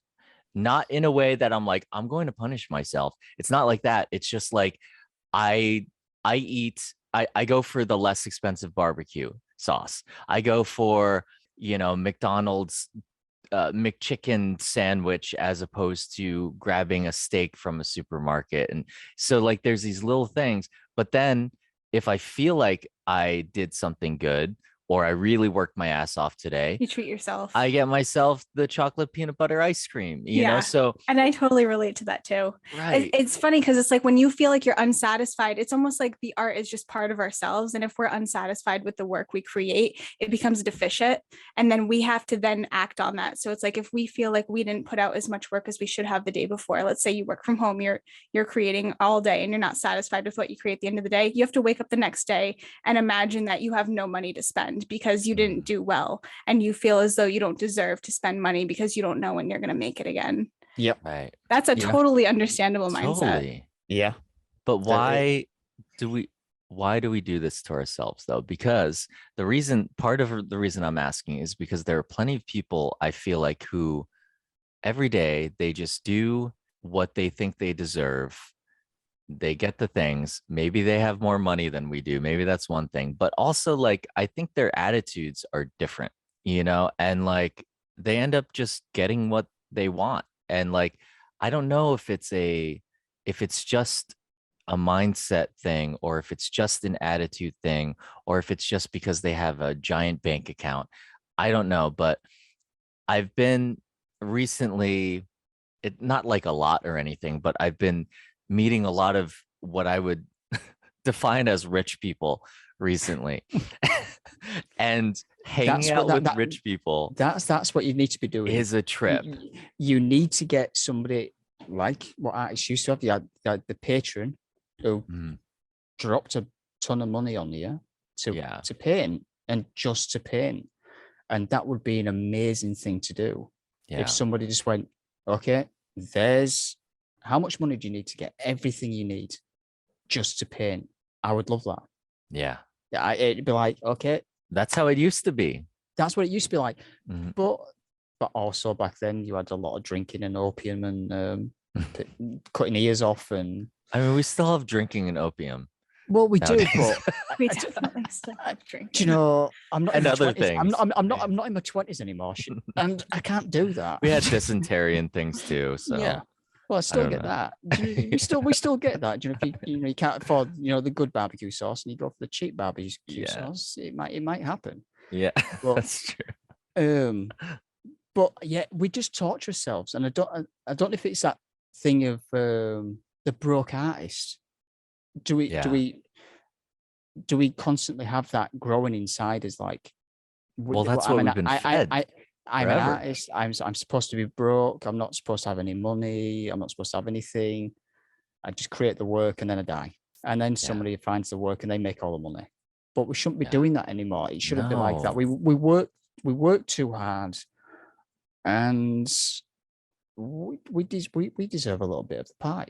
not in a way that I'm like, I'm going to punish myself. It's not like that. It's just like, I go for the less expensive barbecue sauce. I go for, McDonald's McChicken sandwich as opposed to grabbing a steak from a supermarket. And so like there's these little things, but then if I feel like I did something good, or I really worked my ass off today,
you treat yourself.
I get myself the chocolate peanut butter ice cream, you know? So,
and I totally relate to that too.
Right.
It's funny because it's like when you feel like you're unsatisfied, it's almost like the art is just part of ourselves. And if we're unsatisfied with the work we create, it becomes deficient. And then we have to then act on that. So it's like, if we feel like we didn't put out as much work as we should have the day before, let's say you work from home, you're creating all day and you're not satisfied with what you create at the end of the day, you have to wake up the next day and imagine that you have no money to spend because you didn't do well, and you feel as though you don't deserve to spend money because you don't know when you're going to make it again.
Yep.
Right.
That's a totally understandable mindset.
Yeah.
But why do we do this to ourselves though? Because part of the reason I'm asking is because there are plenty of people I feel like who every day they just do what they think they deserve. They get the things. Maybe they have more money than we do. Maybe that's one thing. But also, like, I think their attitudes are different, and like they end up just getting what they want. And like, I don't know if it's just a mindset thing, or if it's just an attitude thing, or if it's just because they have a giant bank account. I don't know. But I've been recently, not like a lot or anything, but I've been meeting a lot of what I would define as rich people recently. And hanging out with rich people,
that's what you need to be doing,
is a trip.
You need to get somebody like what artists used to have. You had the patron who dropped a ton of money on you to paint, and just to paint. And that would be an amazing thing to do. If somebody just went, okay, there's how much money do you need to get everything you need just to paint? I would love that.
Yeah.
It'd be like, okay.
That's how it used to be.
That's what it used to be like. But also back then you had a lot of drinking and opium and cutting ears off. And
I mean, we still have drinking and opium.
Well, we do, but
we definitely still have drinking.
Do you know, I'm not.
Another
thing.
thing.
I'm not in my 20s anymore, and I can't do that.
We had dysentery and things too. So
yeah. Well, I still get that. We still get that. Do you know, if you can't afford the good barbecue sauce and you go for the cheap barbecue sauce, it might happen.
Yeah,
But
that's true.
But yeah, we just torture ourselves, and I don't know if it's that thing of the broke artist. Do we constantly have that growing inside us? Like,
Well, that's what we've been fed
I'm an
forever.
artist. I'm supposed to be broke. I'm not supposed to have any money. I'm not supposed to have anything. I just create the work and then I die. And then somebody finds the work and they make all the money. But we shouldn't be doing that anymore. It shouldn't be like that.
No.
We work too hard, and we deserve a little bit of the pie.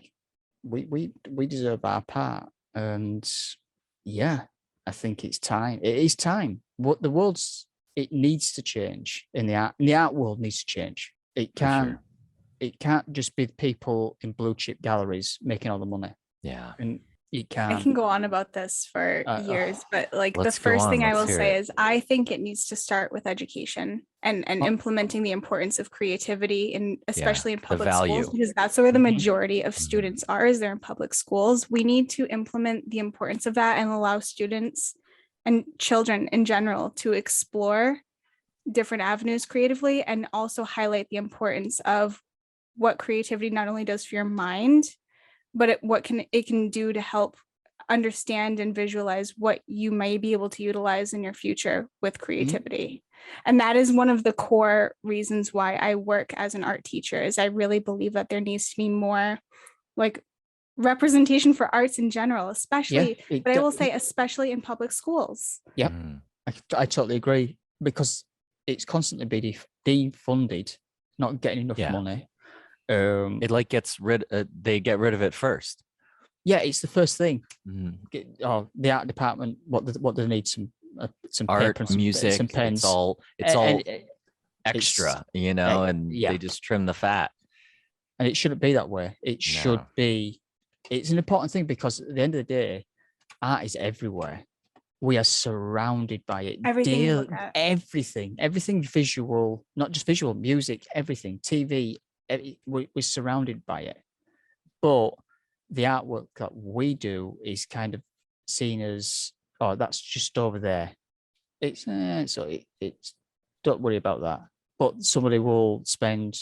We deserve our part. And yeah, I think it's time. It is time. What the world's it needs to change in the art world needs to change. It can't just be people in blue chip galleries making all the money.
Yeah.
And it
I
can't.
can go on about this for years, but like the
let's go
first
on,
thing I
let's
will
hear
say
it.
is I think it needs to start with education and implementing the importance of creativity, and especially in public schools,
value.
because that's where the
Mhm.
majority of students are, is they're in public schools. We need to implement the importance of that and allow students and children in general to explore different avenues creatively, and also highlight the importance of what creativity not only does for your mind, but what it can do to help understand and visualize what you may be able to utilize in your future with creativity. And that is one of the core reasons why I work as an art teacher, is I really believe that there needs to be more like representation for arts in general, especially, but I will say especially in public schools.
Yep. I totally agree, because it's constantly being defunded, not getting enough money.
It like they get rid of it first.
Yeah, it's the first thing. The art department, what do they need? Some
art,
paper,
music,
some pens.
It's all extra, and they just trim the fat.
And it shouldn't be that way. It should be. It's an important thing, because at the end of the day, art is everywhere. We are surrounded by it. Everything visual, not just visual, music, everything, TV. We're surrounded by it. But the artwork that we do is kind of seen as, oh, that's just over there. It's don't worry about that. But somebody will spend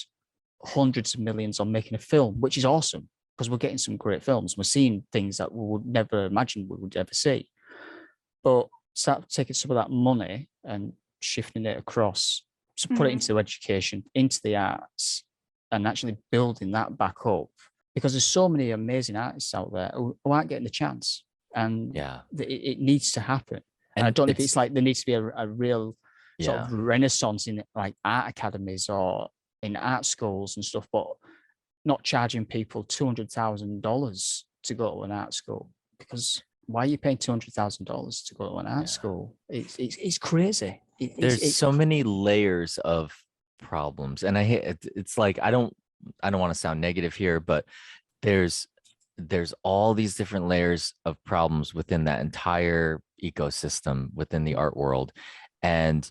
hundreds of millions on making a film, which is awesome, because we're getting some great films. We're seeing things that we would never imagine we would ever see. But start taking some of that money and shifting it across, to put it into education, into the arts, and actually building that back up, because there's so many amazing artists out there who aren't getting the chance, and it needs to happen. And I don't know if it's like there needs to be a real sort of renaissance in like art academies or in art schools and stuff, but not charging people $200,000 to go to an art school, because why are you paying $200,000 to go to an art school? It's crazy.
There's so many layers of problems, and I hate it's like I don't want to sound negative here, but there's all these different layers of problems within that entire ecosystem within the art world, and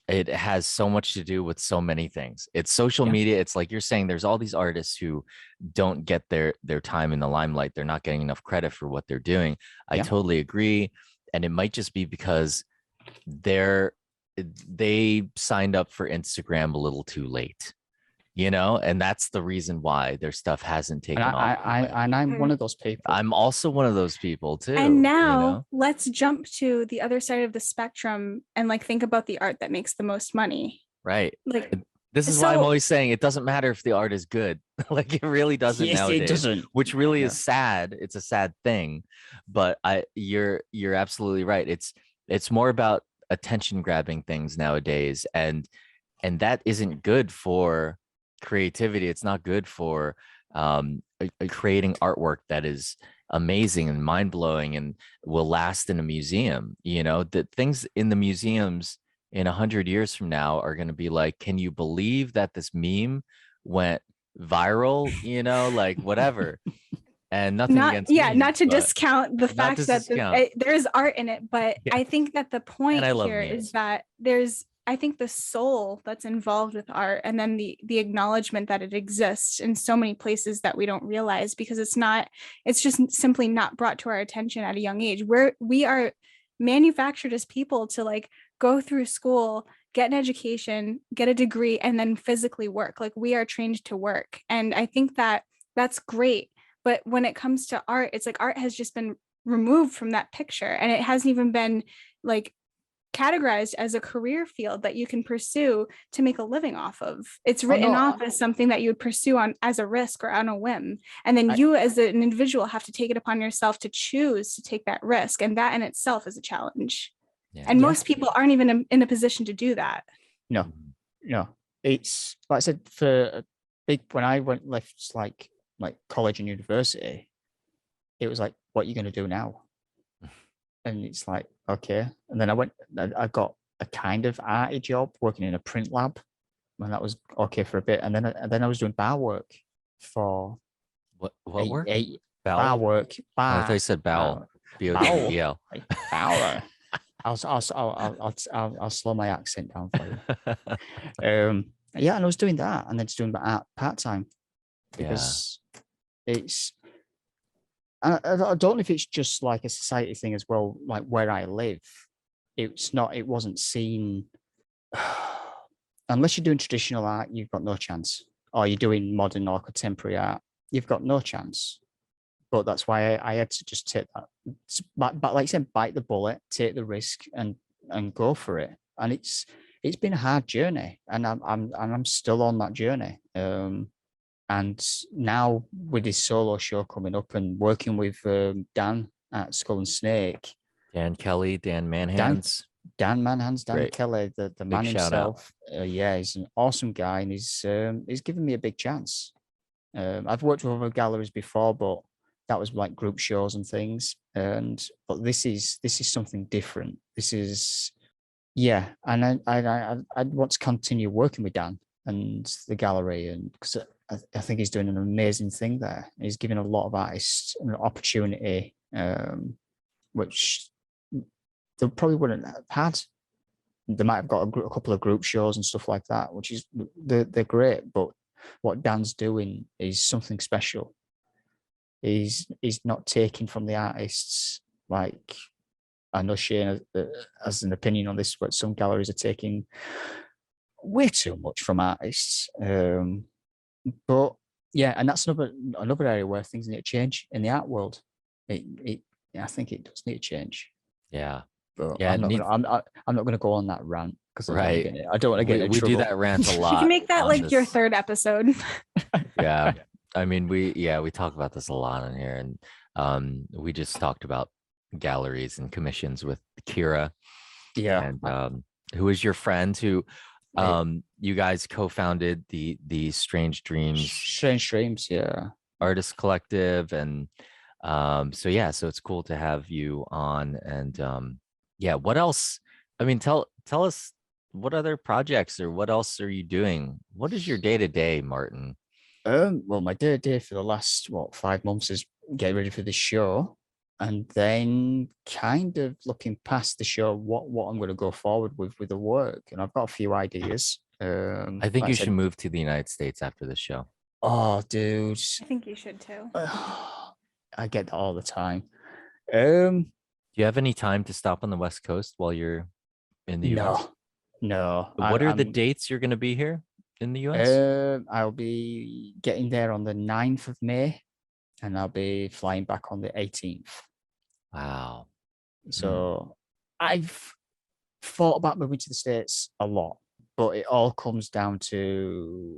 it has so much to do with so many things. It's social media. It's like you're saying, there's all these artists who don't get their time in the limelight. They're not getting enough credit for what they're doing. I totally agree. And it might just be because they signed up for Instagram a little too late, and that's the reason why their stuff hasn't taken off.
And I'm one of those people.
I'm also one of those people too.
And now let's jump to the other side of the spectrum and like think about the art that makes the most money.
Right.
Like
this is why I'm always saying it doesn't matter if the art is good. Like it really doesn't nowadays. It doesn't. Which really is sad. It's a sad thing. But you're absolutely right. It's more about attention grabbing things nowadays, and that isn't good for creativity. It's not good for creating artwork that is amazing and mind-blowing and will last in a museum. That things in the museums in 100 years from now are going to be like, can you believe that this meme went viral? Like whatever. And nothing against memes,
not to discount the fact that there's art in it, but I think that the point here is that I think the soul that's involved with art, and then the acknowledgement that it exists in so many places that we don't realize, because it's just simply not brought to our attention at a young age. We are manufactured as people to like go through school, get an education, get a degree, and then physically work. Like we are trained to work. And I think that that's great. But when it comes to art, it's like art has just been removed from that picture, and it hasn't even been like categorized as a career field that you can pursue to make a living off of. It's written off as something that you would pursue on as a risk or on a whim. And then you as an individual have to take it upon yourself to choose to take that risk. And that in itself is a challenge. Yeah. And most people aren't even in a position to do that.
No. It's like I said, when I left like college and university, it was like, what are you going to do now? And it's like, okay. And then I got a kind of arty job working in a print lab, and that was okay for a bit. And then I was doing bar work for
what work?
Bar work. Bar.
I thought you said bowel. B-O-W-E-L.
Bowel. I'll slow my accent down for you. Yeah, and I was doing that, and then just doing art part time because it's. I don't know if it's just like a society thing as well, like where I live. It wasn't seen. Unless you're doing traditional art, you've got no chance. Or you're doing modern or contemporary art, you've got no chance. But that's why I had to just take that. But like I said, bite the bullet, take the risk, and go for it. And it's been a hard journey, and I'm still on that journey. And now with this solo show coming up and working with Dan at Skull and Snake.
Dan Kelly, Dan Manhands.
Dan Manhands, Dan
Great.
Kelly, the man himself. He's an awesome guy, and he's given me a big chance. I've worked with other galleries before, but that was like group shows and things. But this is something different. This is, and I want to continue working with Dan and the gallery, and because I think he's doing an amazing thing there. He's giving a lot of artists an opportunity, which they probably wouldn't have had. They might have got a couple of group shows and stuff like that, which is they're great. But what Dan's doing is something special. He's not taking from the artists. Like, I know Shane has an opinion on this, but some galleries are taking way too much from artists. But yeah, and that's another area where things need to change in the art world. I think it does need to change.
Yeah,
but yeah, I'm not going to go on that rant because I don't want to get in trouble.
We do that rant a lot.
You can make that like your third episode.
Yeah, I mean we talk about this a lot in here, and we just talked about galleries and commissions with Kira.
Yeah,
and who is your friend who. You guys co-founded the Strange Dreams, artist collective, and so it's cool to have you on. And what else? I mean, tell us what other projects or what else are you doing? What is your day-to-day, Martin?
Well, my day-to-day for the last 5 months is getting ready for the show, and then kind of looking past the show, what I'm going to go forward with the work. And I've got a few ideas.
I think you should move to the United States after the show.
Oh, dude.
I think you should too.
I get that all the time.
Do you have any time to stop on the West Coast while you're in the US?
No.
What are the dates you're going to be here in the US?
I'll be getting there on the 9th of May, and I'll be flying back on the 18th.
Wow.
So I've thought about moving to the States a lot, but it all comes down to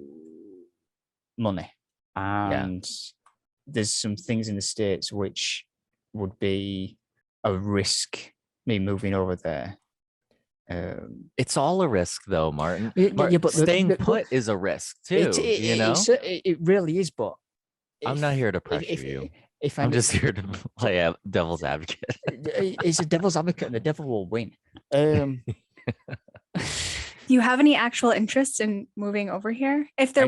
money. And there's some things in the States which would be a risk, me moving over there.
It's all a risk though, Martin.
But
staying put is a risk too.
It really is, but
I'm not here to pressure you. I'm just here to play devil's advocate.
It's a devil's advocate, and the devil will win.
Do you have any actual interest in moving over here? If the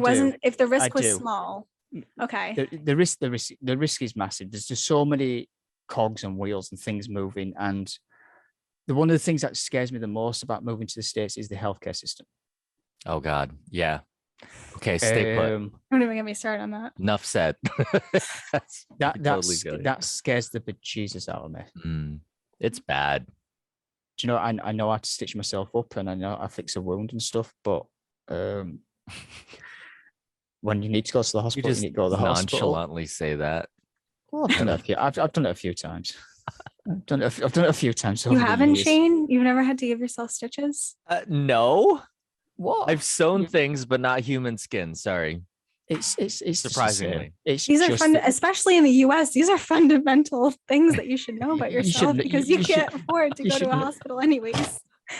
risk was small, okay.
The risk is massive. There's just so many cogs and wheels and things moving, and one of the things that scares me the most about moving to the States is the healthcare system.
Oh God, yeah. Okay, stay put.
Don't even get me started on that.
Enough said.
that scares the bejesus out of me.
It's bad.
Do you know? I know how to stitch myself up, and I know how to fix a wound and stuff. But when you need to go to the
You
hospital,
just
you need to go to the hospital.
nonchalantly say that.
Well, I've done it a few. I've done it a few times. I've done it a few times.
You
over the
haven't,
years.
Shane? You've never had to give yourself stitches?
No,
What?
I've sewn
You-
things, but not human skin. Sorry.
It's just the same.
Surprisingly.
It's
These are
just
fun,
that-
especially in the US. These are fundamental things that you should know about
You should
yourself
kn-
because
you
you
should-
can't afford to
you
go to
should
a
kn-
hospital anyways.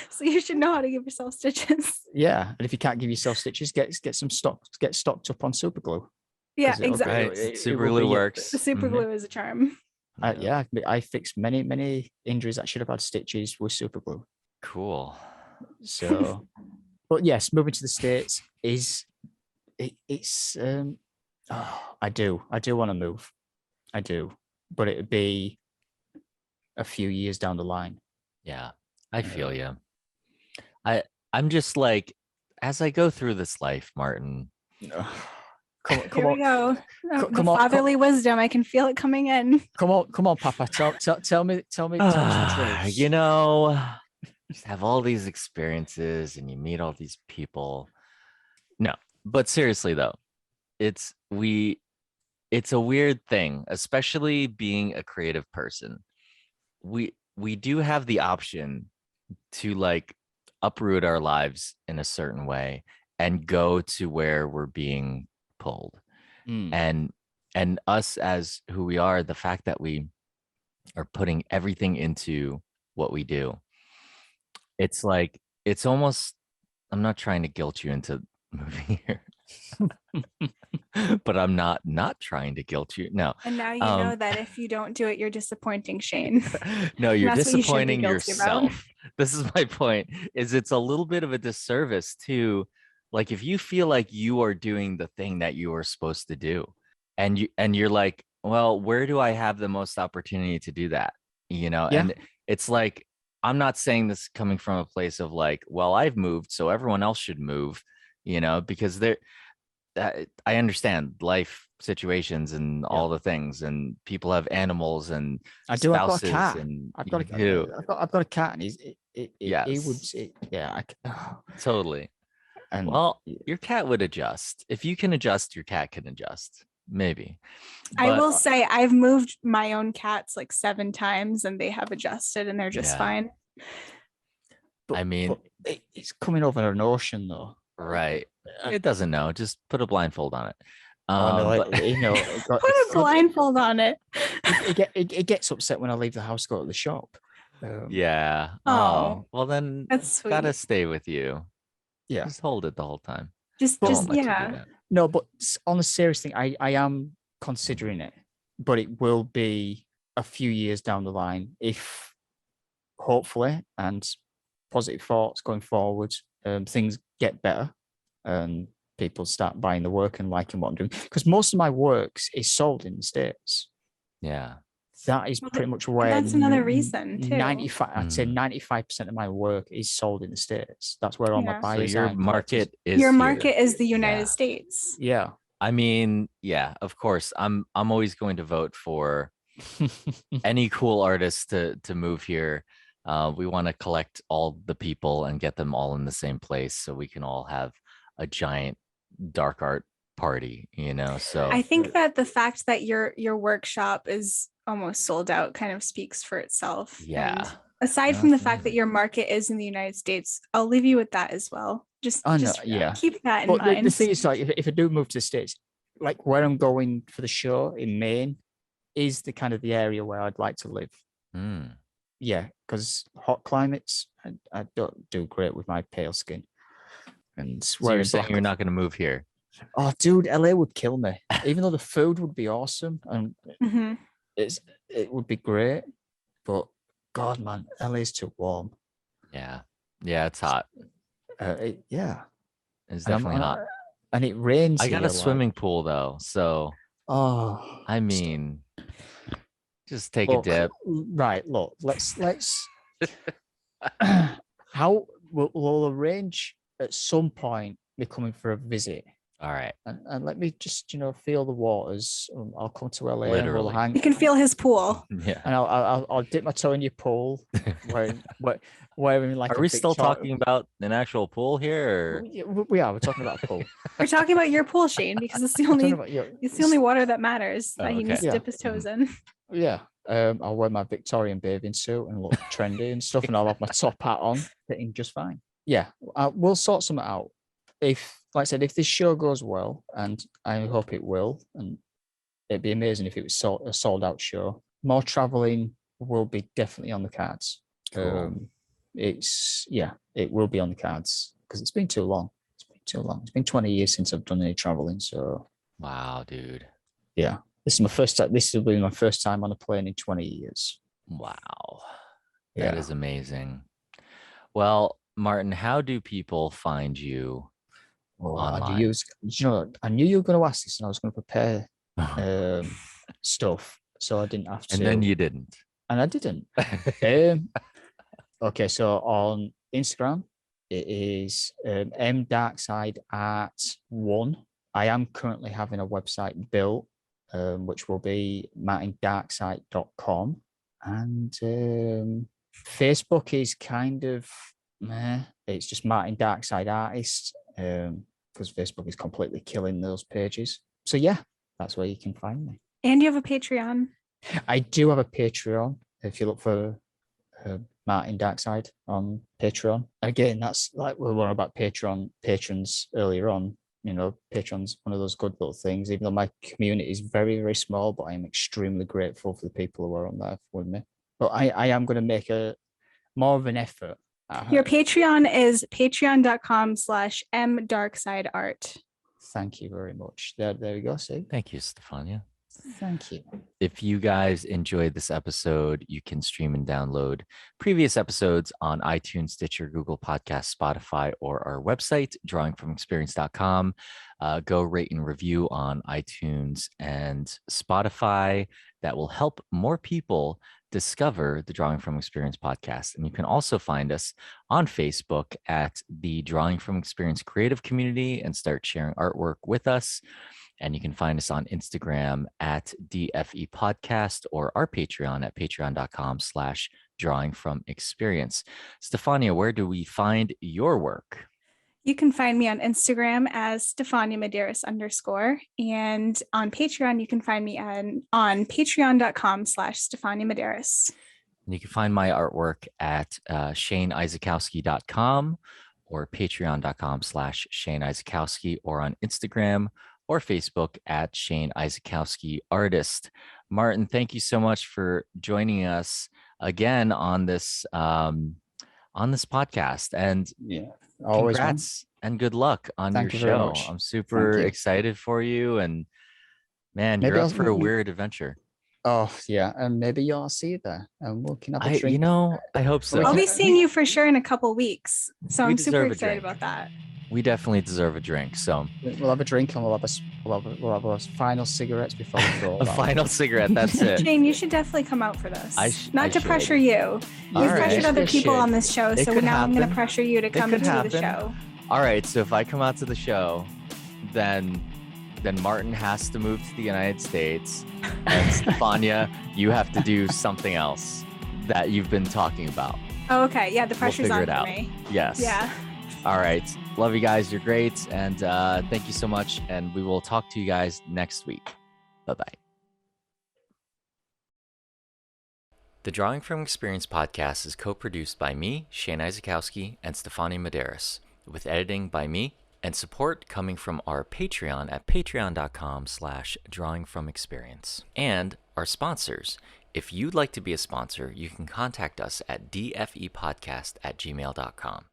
So you should know how to give yourself stitches.
Yeah, and if you can't give yourself stitches, get some stock. Get stocked up on super glue.
Yeah,
'Cause it'll be-
exactly.
Right.
it
Super
will
glue
be-
works.
The super
Mhm.
glue is a charm.
Yeah, I fixed many injuries that should have had stitches with super glue.
Cool.
So, but yes, moving to the States it's I do want to move. I do, but it'd be a few years down the line.
Yeah, I feel you. I'm just like, as I go through this life, Martin.
Come
Here we
on,
go.
come
The
on,
fatherly wisdom. I can feel it coming in.
come on, Papa. Tell me some truths.
You know, just have all these experiences and you meet all these people. No, but seriously though, it's a weird thing, especially being a creative person. We do have the option to like uproot our lives in a certain way and go to where we're being pulled.
Mm.
And us as who we are, the fact that we are putting everything into what we do, it's like, it's almost, I'm not trying to guilt you into moving here. But I'm not trying to guilt you. No.
And now you know that if you don't do it, you're disappointing Shane.
No, you're
That's what you should be
disappointing
guilty about.
yourself. This is my point, is it's a little bit of a disservice to, like, if you feel like you are doing the thing that you are supposed to do, and you're like, well, where do I have the most opportunity to do that? You know,
Yeah.
and it's like, I'm not saying this coming from a place of like, well, I've moved, so everyone else should move, you know, because I understand life situations and all the things, and people have animals and
I do. I've got a
spouses,
cat.
and
I've got
you
I've got a cat, and he would.
Yes.
Yeah.
totally.
And
Well, your cat would adjust. If you can adjust, your cat can adjust. Maybe.
I
But-
will say I've moved my own cats like 7 times and they have adjusted and they're just
Yeah.
fine.
but-
I mean-
but it's coming over an ocean though.
Right.
Uh,
It doesn't know. Just put a blindfold on it.
Oh, no,
But-
you know,
Put a blindfold on it.
it gets upset when I leave the house, go to the shop.
yeah.
Oh,
Well, then
That's sweet.
gotta stay with you.
Yeah.
Just hold it the whole time.
Just
I won't let you do
yeah.
that.
No, but on a serious thing, I am considering it, but it will be a few years down the line if hopefully and positive thoughts going forward, things get better and people start buying the work and liking what I'm doing. Because most of my works is sold in the States.
Yeah.
That is
Well,
pretty much where
that's another reason, too.
95, I'd say
Mhm.
95% of my work is sold in the States. That's where all my
Yeah. So
So
buyers
your
are. and
market is
Your
here.
market is the United
Yeah.
States.
Yeah.
I mean, yeah, of course. I'm always going to vote for any cool artist to move here. We want to collect all the people and get them all in the same place so we can all have a giant dark art party, you know. So
I think that the fact that your workshop is almost sold out kind of speaks for itself.
yeah.
And aside from the fact that your market is in the United States, I'll leave you with that as well. Just
yeah.
keep that in
But
mind.
the thing is, like, if I do move to the States, like where I'm going for the show in Maine is the kind of the area where I'd like to live.
Mm.
Yeah, because hot climates, I don't do great with my pale skin. And
So you're
wearing
saying
black-
you're not going to move here?
Oh, dude, LA would kill me. Even though the food would be awesome and
Mhm.
it would be great, but God, man, LA is too warm.
Yeah. Yeah, it's hot.
Yeah,
It's
and I'm-
definitely hot.
and it rains.
I got
here,
a swimming pool though, so
Oh,
I mean, just take a
look,
dip.
right. Look, let's. How we'll arrange at some point. Be coming for a visit
All right.
And let me just, feel the waters. I'll come to LA and we'll
Literally.
hang.
You can feel his pool.
Yeah.
And I'll dip my toe in your pool, wearing like
Are
a
we still
Victoria-
talking about an actual pool here? Or?
Yeah, we are. We're talking about a pool.
We're talking about your pool, Shane, because it's the
We're talking
only
about your-
it's the only water that matters that he
okay.
needs to dip his toes in.
Yeah. I'll wear my Victorian bathing suit and look trendy and stuff, and I'll have my top hat on, fitting just fine. Yeah, we'll sort something out. If, like I said, if this show goes well, and I hope it will, and it'd be amazing if it was a sold out show. More traveling will be definitely on the cards.
Cool.
It will be on the cards because it's been too long. It's been 20 years since I've done any traveling. So
Wow, dude.
yeah, this is my first time. This will be my first time on a plane in 20 years.
Wow.
Yeah.
That is amazing. Well, Martin, how do people find you online?
I knew you were going to ask this, and I was going to prepare stuff, so I didn't have to.
And then you didn't.
And I didn't. Okay, so on Instagram, it is mdarkside art 1. I am currently having a website built, which will be martindarkside.com. And Facebook is kind of meh. It's just Martin Darkside Artist, because Facebook is completely killing those pages. So yeah, that's where you can find me.
And you have a Patreon.
I do have a Patreon. If you look for Martin Darkside on Patreon, again, that's like we were about Patreon patrons earlier on. Patreon's one of those good little things. Even though my community is very, very small, but I am extremely grateful for the people who are on there with me. But I am going to make more of an effort.
Your Patreon is patreon.com/mdarksideart.
Thank you very much. There we go. See,
Thank you, Stefania.
thank you.
If you guys enjoyed this episode, you can stream and download previous episodes on iTunes, Stitcher, Google Podcasts, Spotify, or our website, drawingfromexperience.com. Go rate and review on iTunes and Spotify. That will help more people discover the Drawing From Experience podcast. And you can also find us on Facebook at the Drawing From Experience Creative Community and start sharing artwork with us. And you can find us on Instagram at DFE Podcast or our Patreon at patreon.com/drawingfromexperience. Stefania, where do we find your work?
You can find me on Instagram as Stefania Medeiros _ and on Patreon, you can find me on patreon.com/Stefania Medeiros.
And you can find my artwork at ShaneIzykowski.com or patreon.com/ShaneIzykowski or on Instagram or Facebook at Shane Izykowski Artist. Martin, thank you so much for joining us again on this podcast. And
Yeah, always.
congrats and good luck on
Thank
your
you very
show.
much.
I'm super excited for you. And man,
Maybe
you're
I'll-
up for a weird adventure.
Oh yeah, and maybe I'll see you there, and we can have a drink.
I hope so.
I'll be seeing you for sure in a couple weeks. So
We
I'm super
deserve a
excited
drink.
about that.
We definitely deserve a drink. So
We'll have a drink, and we'll have our final cigarettes before we throw.
a final cigarette. That's it.
Shane, you should definitely come out for this.
I
Not to
should.
pressure you.
All
We've
right.
pressured other
Yes,
people
shit.
on this show,
It
so
could
now I'm going to
happen.
pressure you to come
could
to the
happen.
show.
All right. So if I come out to the show, then Martin has to move to the United States, and Stefania, you have to do something else that you've been talking about.
Oh, okay. Yeah, the pressure's
figure
on
it
for
out.
me.
Yes.
Yeah.
All right. Love you guys. You're great. And thank you so much. And we will talk to you guys next week. Bye-bye. The Drawing From Experience podcast is co-produced by me, Shane Izykowski, and Stefania Medeiros, with editing by me and support coming from our Patreon at patreon.com/drawingfromexperience. And our sponsors. If you'd like to be a sponsor, you can contact us at dfepodcast@gmail.com.